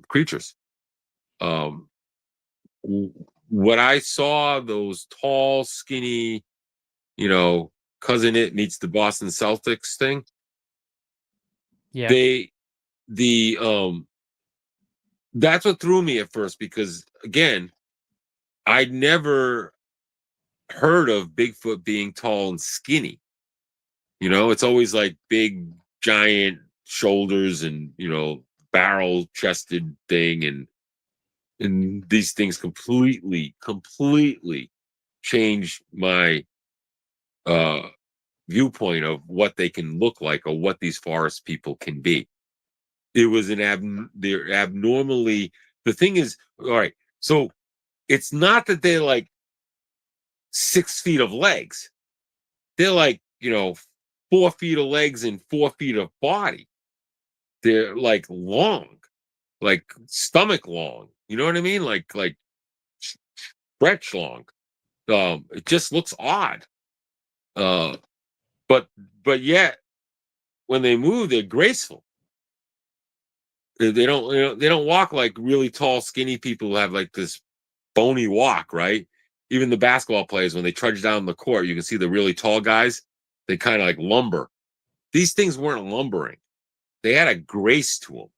creatures. What I saw, those tall, skinny, cousin it meets the Boston Celtics thing. Yeah. That's what threw me at first, because again, I'd never heard of Bigfoot being tall and skinny. It's always like big, giant shoulders and barrel chested thing, and these things completely changed my viewpoint of what they can look like or what these forest people can be. It was they're abnormally. The thing is, all right, so it's not that they're like 6 feet of legs. They're like 4 feet of legs and 4 feet of body. they're like long, like stomach long. You know what I mean? Like stretch long. It just looks odd. Uh, but yet when they move, they're graceful. They don't, they don't walk like really tall, skinny people who have like this bony walk, right? Even the basketball players, when they trudge down the court, you can see the really tall guys. They kind of like lumber. These things weren't lumbering. They had a grace to them.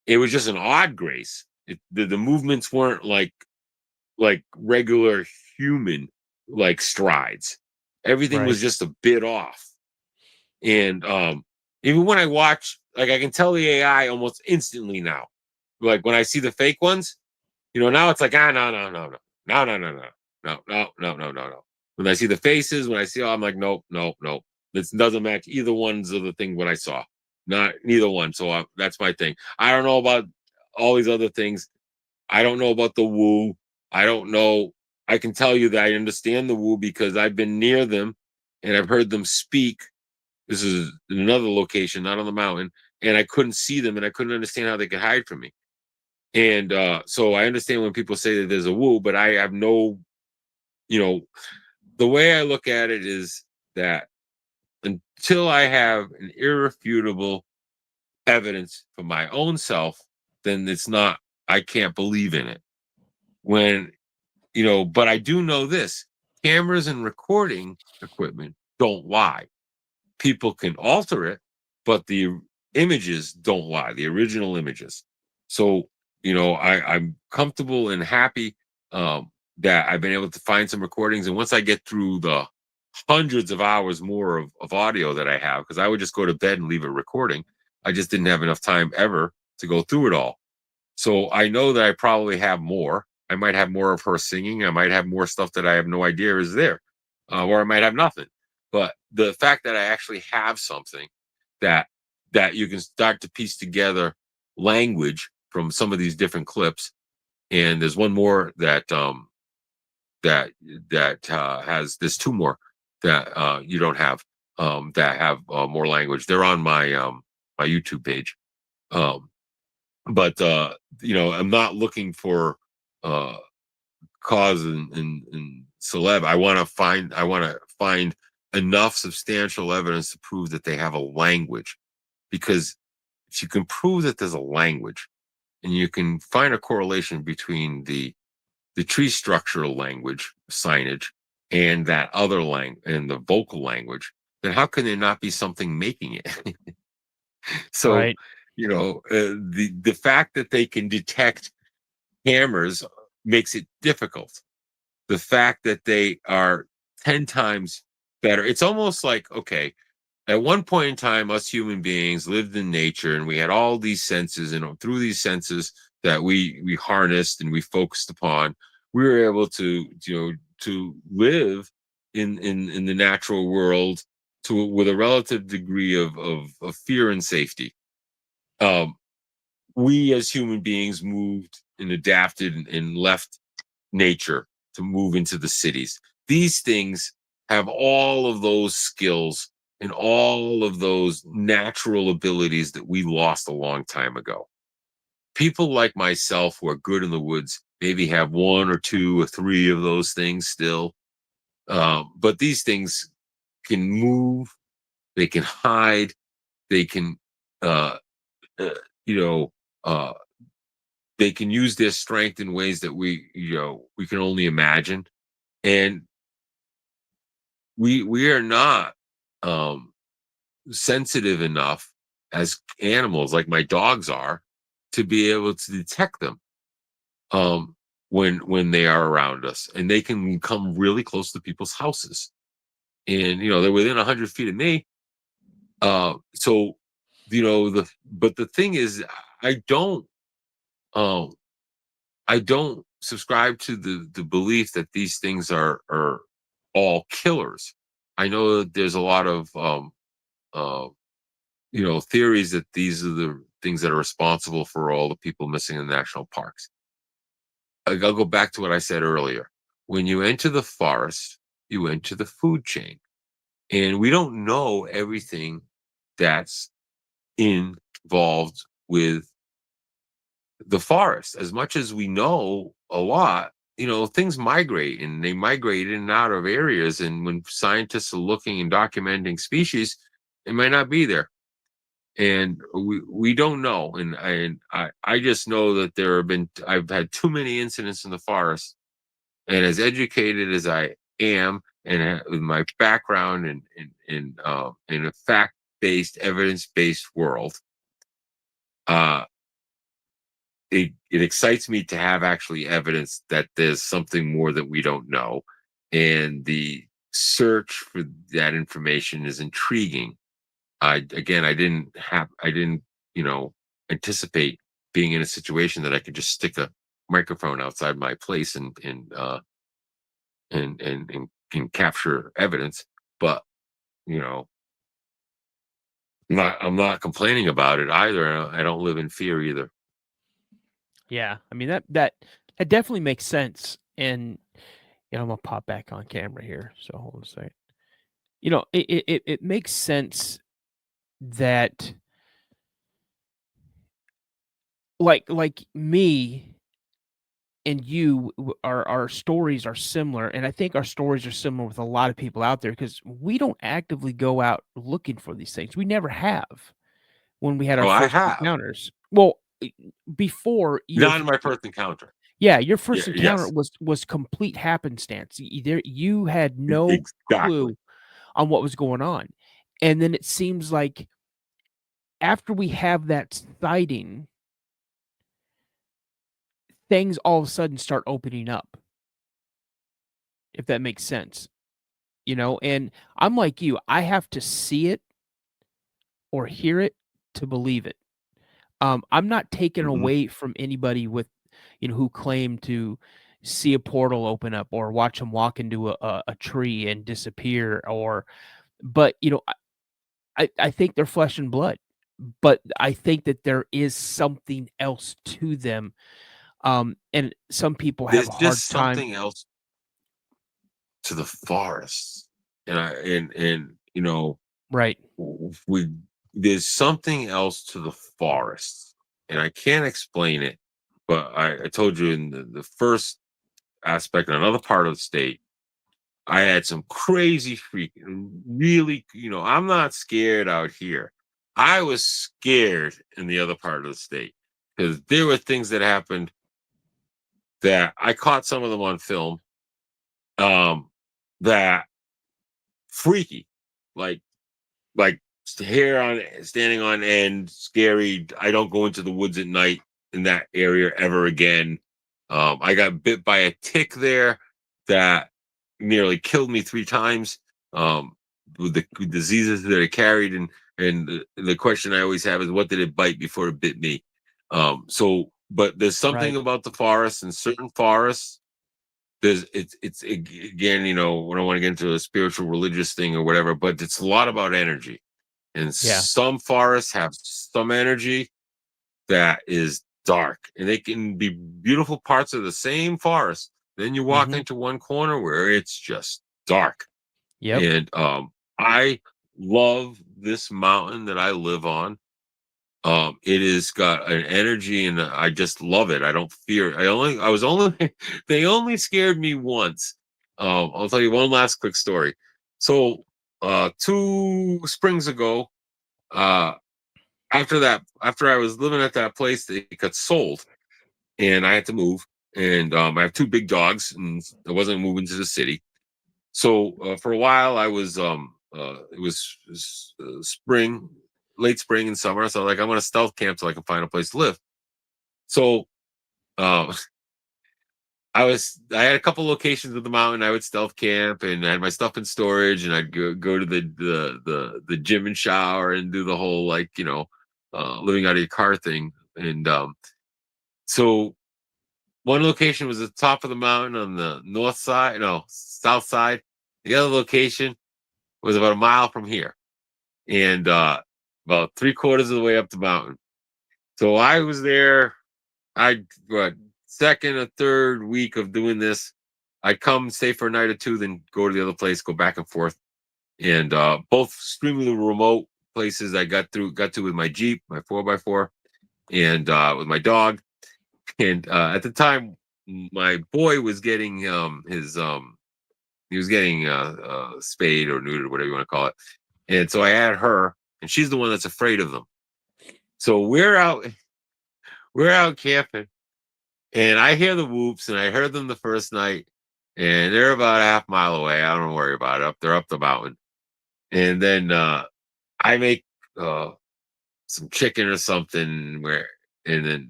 It was just an odd grace. The movements weren't like regular human like strides. Everything was Right. just a bit off. And even when I watch, like I can tell the AI almost instantly now. Like when I see the fake ones, now it's like, no. When I see the faces, when I see, I'm like, nope. This doesn't match either one's of the thing what I saw. Neither one. So that's my thing. I don't know about all these other things. I don't know about the woo. I don't know. I can tell you that I understand the woo because I've been near them and I've heard them speak. This is another location, not on the mountain, and I couldn't see them and I couldn't understand how they could hide from me. And so I understand when people say that there's a woo, but I have no, the way I look at it is that until I have an irrefutable evidence for my own self, then I can't believe in it. When, but I do know this: cameras and recording equipment don't lie. People can alter it, but the images don't lie, the original images. So, I'm comfortable and happy that I've been able to find some recordings. And once I get through the hundreds of hours more of audio that I have, because I would just go to bed and leave a recording, I just didn't have enough time ever to go through it all. So I know that I probably have more. I might have more of her singing. I might have more stuff that I have no idea is there, or I might have nothing. But the fact that I actually have something that you can start to piece together language from some of these different clips, and there's one more that has there's two more that you don't have that have more language. They're on my YouTube page. But I'm not looking for uh cause and celeb. I want to find enough substantial evidence to prove that they have a language, because if you can prove that there's a language and you can find a correlation between the tree structural language signage and that other language and the vocal language, then how can there not be something making it? So, Right. the fact that they can detect hammers makes it difficult. The fact that they are 10 times better. It's almost like, okay, at one point in time, us human beings lived in nature and we had all these senses, and through these senses that we harnessed and we focused upon, we were able to live in the natural world with a relative degree of fear and safety. Um, we as human beings moved and adapted and left nature to move into the cities. These things have all of those skills and all of those natural abilities that we lost a long time ago. People like myself who are good in the woods maybe have one or two or three of those things still. But these things can move, they can hide, they can, uh, uh, you know, uh, they can use their strength in ways that we can only imagine. And we are not um sensitive enough as animals, like my dogs are, to be able to detect them um when they are around us, and they can come really close to people's houses, and they're within 100 feet of me. So but the thing is, i don't um I don't subscribe to the belief that these things are all killers. I know that there's a lot of uh, theories that these are the things that are responsible for all the people missing in the national parks. I'll go back to what I said earlier. When you enter the forest, you enter the food chain, and we don't know everything that's in involved with the forest. As much as we know a lot, things migrate, and they migrate in and out of areas. And when scientists are looking and documenting species, it might not be there. And we don't know. And I just know that I've had too many incidents in the forest. And as educated as I am, and with my background in a fact-based, evidence-based world, it excites me to have actually evidence that there's something more that we don't know. And the search for that information is intriguing. I didn't, anticipate being in a situation that I could just stick a microphone outside my place and capture evidence. But I'm not complaining about it either. I don't live in fear either. Yeah, I mean that definitely makes sense. And I'm gonna pop back on camera here. So hold on a second. It makes sense that like me and you, our stories are similar, and I think our stories are similar with a lot of people out there because we don't actively go out looking for these things. We never have when we had our Oh, I first have. encounters. Well, before your Not in my first encounter. yeah, your Yeah, first encounter yes, was complete happenstance. You had no exactly. clue on what was going on. And then it seems like after we have that sighting, things all of a sudden start opening up, if that makes sense. And I'm like you, I have to see it or hear it to believe it. I'm not taken Hmm. away from anybody with, who claim to see a portal open up or watch them walk into a tree and disappear, but I think they're flesh and blood, but I think that there is something else to them. And some people have There's a hard just time. something else to the forest, and Right. we there's something else to the forest, and I can't explain it. But I told you in the first aspect, in another part of the state, I had some crazy freak. Really, I'm not scared out here. I was scared in the other part of the state because there were things that happened that I caught some of them on film. That freaky, like like hair on standing on end, scary. I don't go into the woods at night in that area ever again. I got bit by a tick there that nearly killed me 3 times. With the diseases that it carried, and the question I always have is, what did it bite before it bit me? But there's something Right. about the forest and certain forests. Again, we don't want to get into a spiritual religious thing or whatever, but it's a lot about energy. And Yeah. some forests have some energy that is dark, and they can be beautiful parts of the same forest. Then you walk Mhm. into one corner where it's just dark. Yep. And I love this mountain that I live on. It has got an energy, and I just love it. I don't fear. I was only they only scared me once. I'll tell you one last quick story. So 2 springs ago, uh after I was living at that place, it got sold, and I had to move. And I have 2 big dogs, and I wasn't moving to the city. So for a while, I was it was spring, late spring and summer. So like, I'm gonna stealth camp so I can find a place to live. So uh, I had a couple locations of the mountain. I would stealth camp, and I had my stuff in storage, and I'd go to the gym and shower and do the whole, like, living out of your car thing. And so one location was at the top of the mountain on the north side, no, south side. The other location was about a mile from here, and about 3/4 of the way up the mountain. So I was there. I what second or third week of doing this, I'd come stay for a night or two, then go to the other place, go back and forth, and both extremely remote. places I got to with my Jeep, my 4x4, and with my dog. And at the time, my boy was getting he was getting spayed or neutered, whatever you want to call it. And so I had her, and she's the one that's afraid of them. So we're out camping, and I hear the whoops, and I heard them the first night, and they're about a half mile away. I don't worry about it. They're up the mountain. And then I make some chicken or something and then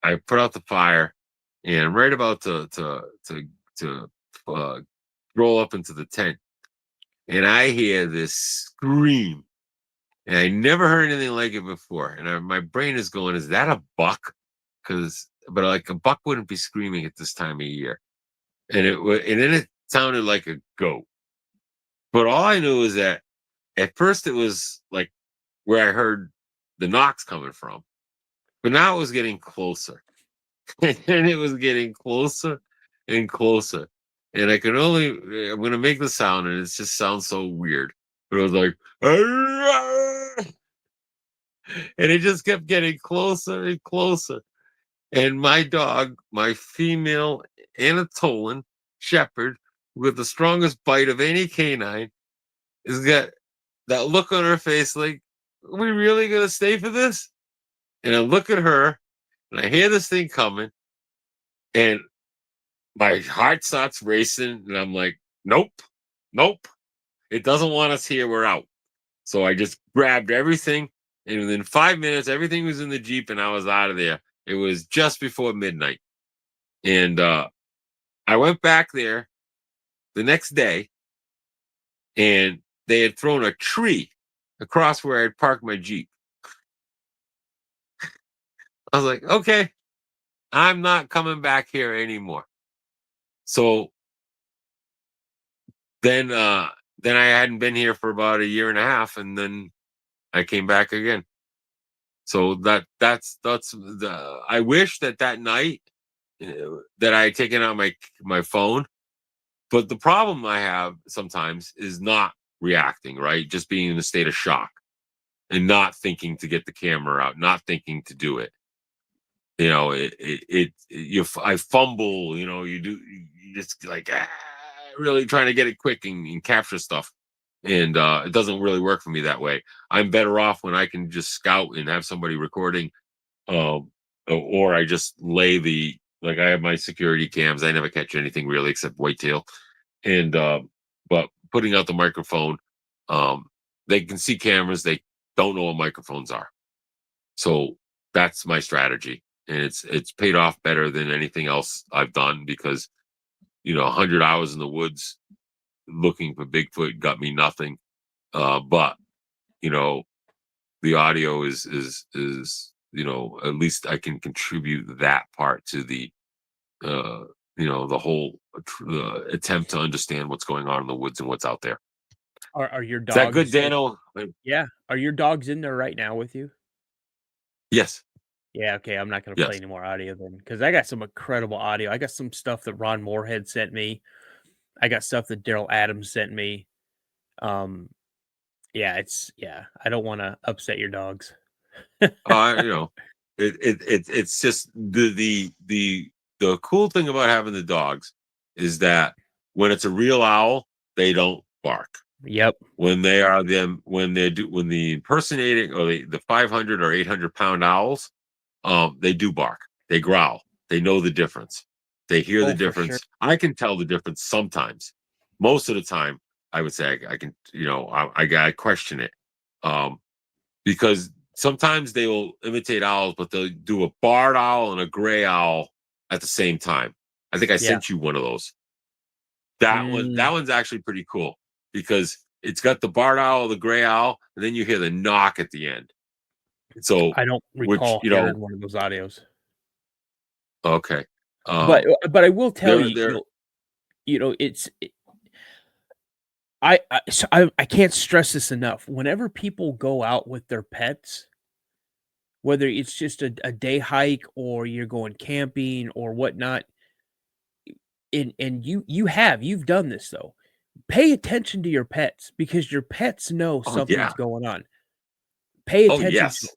I put out the fire, and I'm right about to roll up into the tent, and I hear this scream, and I never heard anything like it before. And my brain is going, "Is that a buck?" But like a buck wouldn't be screaming at this time of year, and then it sounded like a goat. But all I knew is that at first it was like where I heard the knocks coming from, but now it was getting closer, and it was getting closer and closer. And I'm going to make the sound, and it just sounds so weird. But it was like, and it just kept getting closer and closer. And my dog, my female Anatolian shepherd, with the strongest bite of any canine, has got that look on her face like, are we really going to stay for this? And I look at her, and I hear this thing coming, and my heart starts racing, and I'm like, nope. It doesn't want us here. We're out. So I just grabbed everything, and within 5 minutes, everything was in the Jeep, and I was out of there. It was just before midnight. And I went back there the next day, and they had thrown a tree across where I had parked my Jeep. I was like, okay, I'm not coming back here anymore. So then I hadn't been here for about a year and a half, and then I came back again. So that's I wish that night that I had taken out my phone, but the problem I have sometimes is not reacting, right? Just being in a state of shock and not thinking to get the camera out, not thinking to do it. You know, I fumble, you just like really trying to get it quick and capture stuff. And it doesn't really work for me that way. I'm better off when I can just scout and have somebody recording, or I just lay like I have my security cams. I never catch anything really except whitetail. And but putting out the microphone, they can see cameras. They don't know what microphones are. So that's my strategy. And it's paid off better than anything else I've done because 100 hours in the woods looking for Bigfoot got me nothing. But the audio is at least I can contribute that part to the the whole attempt to understand what's going on in the woods and what's out there. Are your Is that dogs? good, Dano? Yeah. Are your dogs in there right now with you? Yes. Yeah, okay, I'm not gonna play Yes. any more audio then, because I got some incredible audio. I got some stuff that Ron Moorhead sent me. I got stuff that Daryl Adams sent me. Yeah, I don't wanna upset your dogs. It's just the cool thing about having the dogs is that when it's a real owl, they don't bark. Yep. When the impersonating or the 500 or 800 pound owls, they do bark. They growl. They know the difference. They hear the for difference. sure. I can tell the difference sometimes. Most of the time, I would say I can. I question it, because sometimes they will imitate owls, but they'll do a barred owl and a gray owl at the same time. I think I sent you one of those. That one's actually pretty cool because it's got the barred owl, the gray owl, and then you hear the knock at the end. So I don't recall hearing one of those audios. Okay. But I will tell you, it's I can't stress this enough. Whenever people go out with their pets, whether it's just a day hike or you're going camping or whatnot, and you've done this though. Pay attention to your pets because your pets know something's going on. pay Oh attention to yes, them.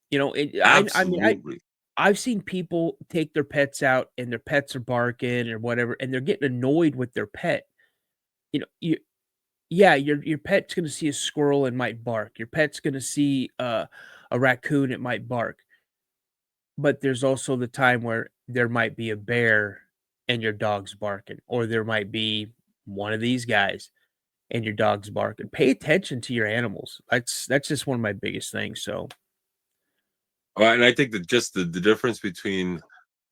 You know, I mean, absolutely. I've seen people take their pets out and their pets are barking or whatever, and they're getting annoyed with their pet. You know, yeah, your pet's gonna see a squirrel and might bark. Your pet's gonna see a raccoon, it might bark. But there's also the time where there might be a bear and your dog's barking, or there might be one of these guys and your dog's barking. Pay attention to your animals. That's just one of my biggest things. So And I think that just the difference between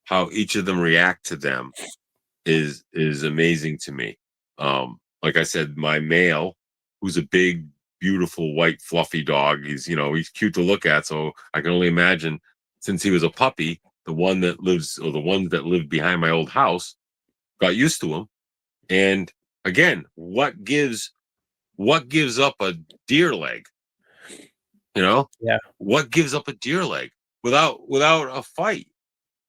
how each of them react to them is amazing to me. Like I said, my male, who's a big, beautiful, white, fluffy dog, he's cute to look at. So I can only imagine, since he was a puppy, the ones that lived behind my old house got used to him. And again, what gives up a deer leg? You know, yeah, what gives up a deer leg without a fight?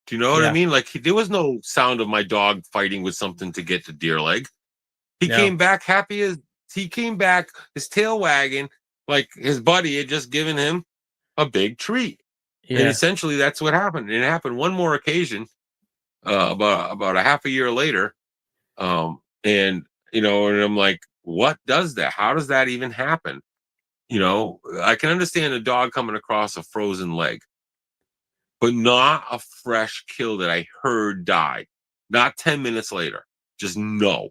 Do you know what I yeah, mean? Like there was no sound of my dog fighting with something to get the deer leg. He no, came back happy as he came back, his tail wagging, like his buddy had just given him a big treat. And yeah, essentially that's what happened. And it happened one more occasion, about a half a year later. And and I'm like, what does that? How does that even happen? I can understand a dog coming across a frozen leg, but not a fresh kill that I heard die. Not 10 minutes later. Just no.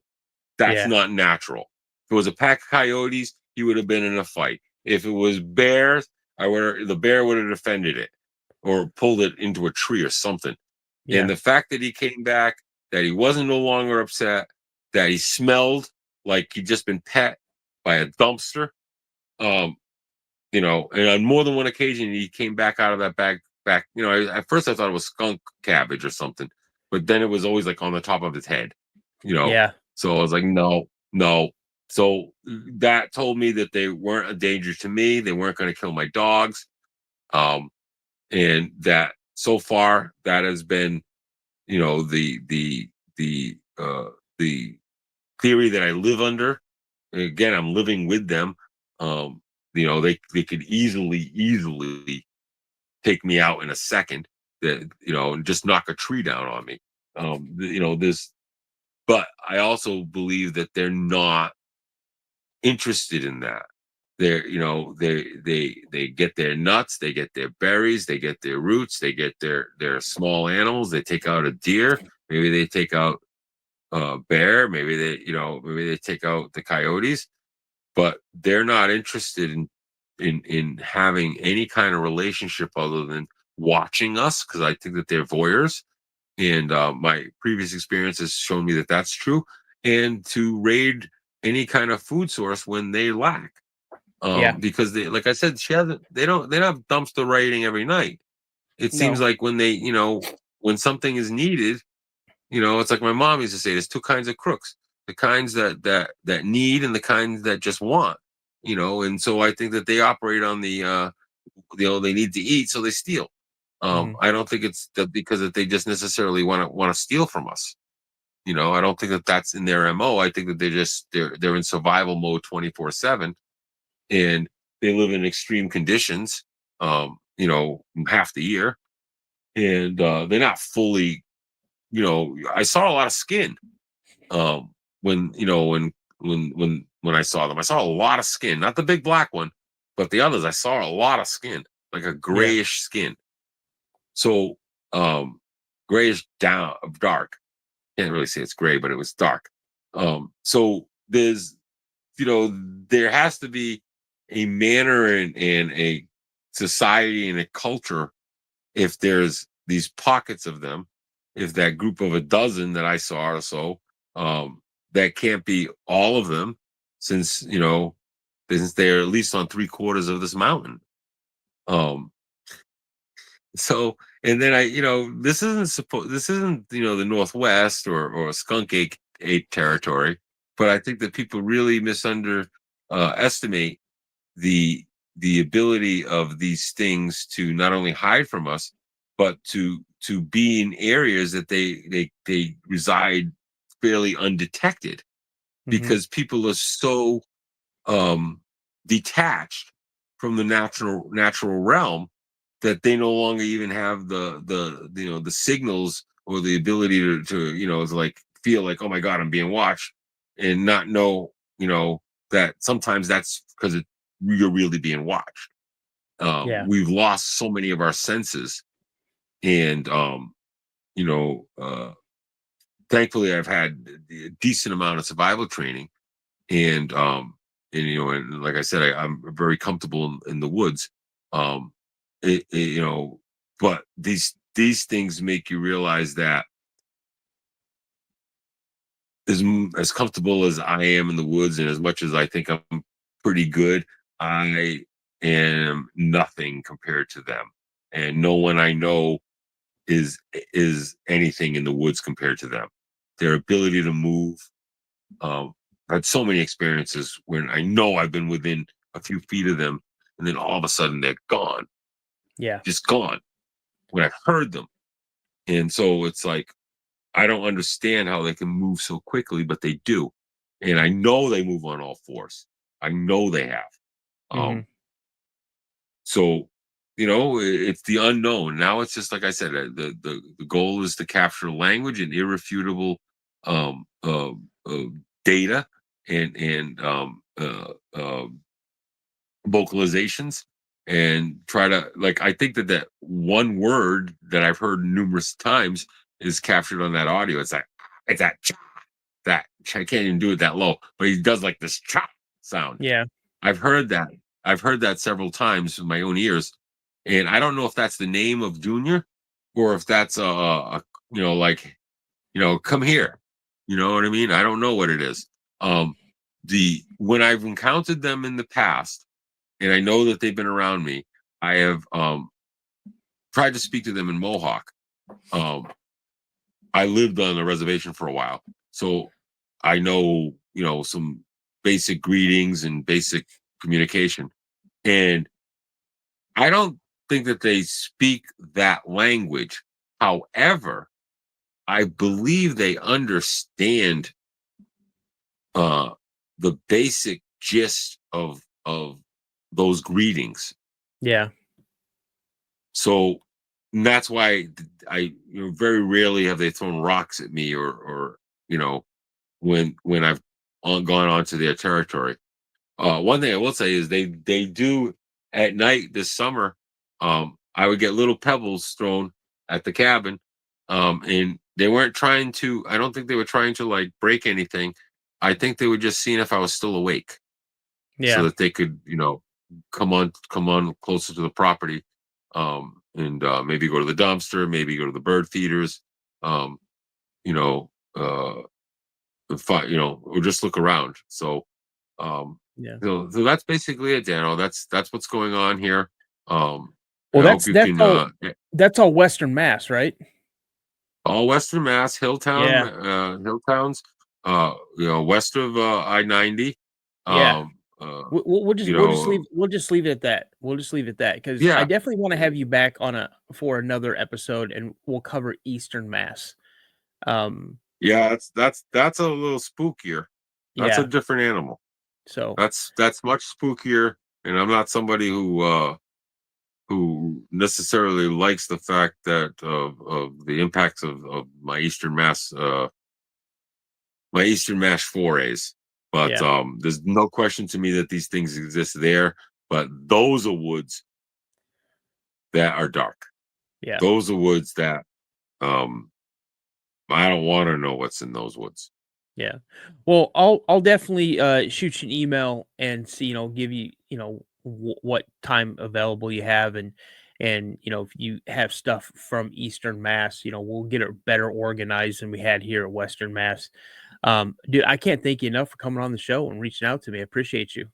That's yeah, not natural. If it was a pack of coyotes, he would have been in a fight. If it was bears, the bear would have defended it or pulled it into a tree or something. And yeah, the fact that he came back, that he wasn't no longer upset, that he smelled like he'd just been pet by a dumpster. Um, and on more than one occasion he came back out of that back. At first I thought it was skunk cabbage or something, but then it was always like on the top of his head. You know, yeah, so I was like, no, no. So that told me that they weren't a danger to me. They weren't going to kill my dogs. And that so far that has been, the theory that I live under. Again, I'm living with them. They could easily take me out in a second, and just knock a tree down on me. This, but I also believe that they're not interested in that. They get their nuts, they get their berries, they get their roots, they get their small animals. They take out a deer, maybe they take out a bear, maybe they take out the coyotes, but they're not interested in having any kind of relationship other than watching us, because I think that they're voyeurs. And my previous experience has shown me that that's true. And to raid any kind of food source when they lack, yeah. because like I said, they don't have dumpster raiding every night. It seems No, like when something is needed, it's like my mom used to say, there's two kinds of crooks: the kinds that need and the kinds that just want. And so I think that they operate on they need to eat, so they steal. mhm, I don't think it's that because that they just necessarily want to steal from us. I don't think that that's in their MO. I think that they're in survival mode 24/7, and they live in extreme conditions. Half the year, and they're not fully. I saw a lot of skin. When I saw them, I saw a lot of skin. Not the big black one, but the others. I saw a lot of skin, like a yeah, grayish skin. So, grayish down dark. Can't really say it's gray, but it was dark. So there has to be a manner and a society and a culture if there's these pockets of them, if that group of a dozen that I saw or so, that can't be all of them, since they're at least on 3/4 of this mountain. Um, So, and then this isn't, the Northwest or skunk ape territory, but I think that people really estimate the ability of these things to not only hide from us, but to be in areas that they reside fairly undetected, mhm, because people are so detached from the natural realm that they no longer even have the signals or the ability to like feel like, oh my God, I'm being watched, and not know, that sometimes that's because you're really being watched. Yeah. We've lost so many of our senses, and thankfully I've had a decent amount of survival training, and and like I said, I'm very comfortable in the woods. um but these things make you realize that as comfortable as I am in the woods, and as much as I think I'm pretty good, I am nothing compared to them, and no one I know is anything in the woods compared to them. Their ability to move. I've had so many experiences when I know I've been within a few feet of them, and then all of a sudden they're gone, Yeah. just gone when I've heard them. And so it's like, I don't understand how they can move so quickly, but they do. And I know they move on all fours. I know they have. Mm-hmm. So, it's the unknown. Now it's just like I said, the goal is to capture language and irrefutable um, uh, uh, data and vocalizations, and try to, like, I think that one word that I've heard numerous times is captured on that audio. It's that cha, that I can't even do it that low, but he does like this chop sound. Yeah. I've heard that. I've heard that several times with my own ears, and I don't know if that's the name of Junior, or if that's like, come here. You know what I mean? I don't know what it is. The When I've encountered them in the past, and I know that they've been around me, I have tried to speak to them in Mohawk. I lived on the reservation for a while, so I know, some basic greetings and basic communication. And I don't think that they speak that language. However, I believe they understand uh, the basic gist of those greetings. Yeah. So that's why I, very rarely have they thrown rocks at me, or when I've gone onto their territory. One thing I will say is they do at night this summer. I would get little pebbles thrown at the cabin, and they weren't trying to. I don't think they were trying to like break anything. I think they were just seeing if I was still awake, so Yeah. that they could, come on closer to the property, and maybe go to the dumpster, maybe go to the bird feeders, um, you know, uh, or just look around. So, Yeah. so that's basically it, Dano. That's what's going on here. Well, I hope you can. that's all Western Mass, right? All Western Mass, Yeah. Hilltowns, west of I-90. Yeah. Um, uh, We'll just leave it at that. We'll just leave it at that, because I yeah, definitely want to have you back for another episode, and we'll cover Eastern Mass. yeah, that's a little spookier. That's a Yeah. different animal. So That's much spookier, and I'm not somebody who necessarily likes the fact that of the impacts of my Eastern Mass forays. But yeah. there's no question to me that these things exist there. But those are woods that are dark. Yeah. Those are woods that um I don't want to know what's in those woods. Yeah. Well, I'll definitely shoot you an email and see, give you, what time available you have, and if you have stuff from Eastern Mass, we'll get it better organized than we had here at Western Mass. Dude, I can't thank you enough for coming on the show and reaching out to me. I appreciate you.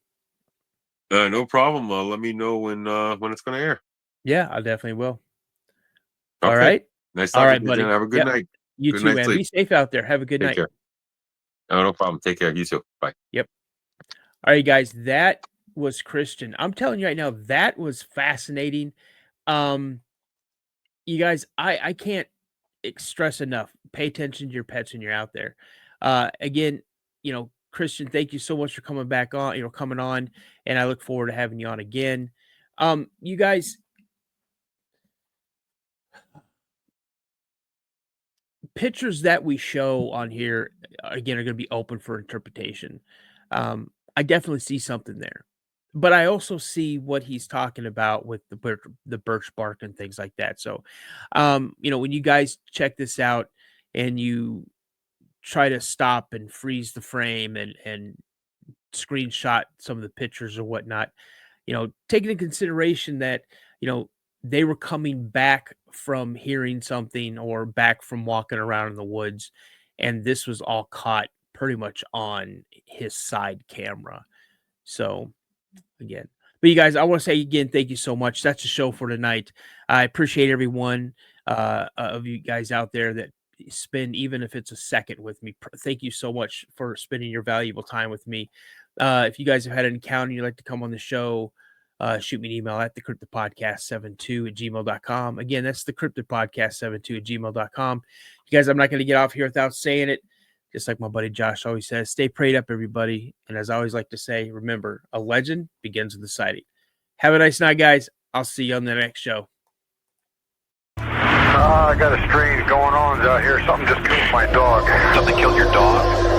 No problem. Let me know when it's going to air. Yeah, I definitely will. All Okay. right. Nice All talking right, to you, Dan. buddy. Have a good Yep. night. You Good too, night's man. Be sleep. safe out there. Have a good Take night. care. No problem. Take care. You too. Bye. Yep. All right, guys. That was Christian. I'm telling you right now, that was fascinating. Um, you guys, I can't stress enough. Pay attention to your pets when you're out there. Again, Christian, thank you so much for coming back on, coming on, and I look forward to having you on again. You guys, pictures that we show on here again are going to be open for interpretation. I definitely see something there, but I also see what he's talking about with the birch bark and things like that. So, when you guys check this out and you try to stop and freeze the frame and screenshot some of the pictures or whatnot, take into consideration that, they were coming back from hearing something or back from walking around in the woods. And this was all caught pretty much on his side camera. So again, but you guys, I want to say again, thank you so much. That's the show for tonight. I appreciate everyone of you guys out there that spend, even if it's a second with me. Thank you so much for spending your valuable time with me. If you guys have had an encounter, you'd like to come on the show, shoot me an email at thecryptidpodcast72@gmail.com. Again, that's thecryptidpodcast72@gmail.com. You guys, I'm not going to get off here without saying it. Just like my buddy Josh always says, stay prayed up, everybody. And as I always like to say, remember, a legend begins with a sighting. Have a nice night, guys. I'll see you on the next show. I got a strange going on out here. Something just killed my dog. Something killed your dog?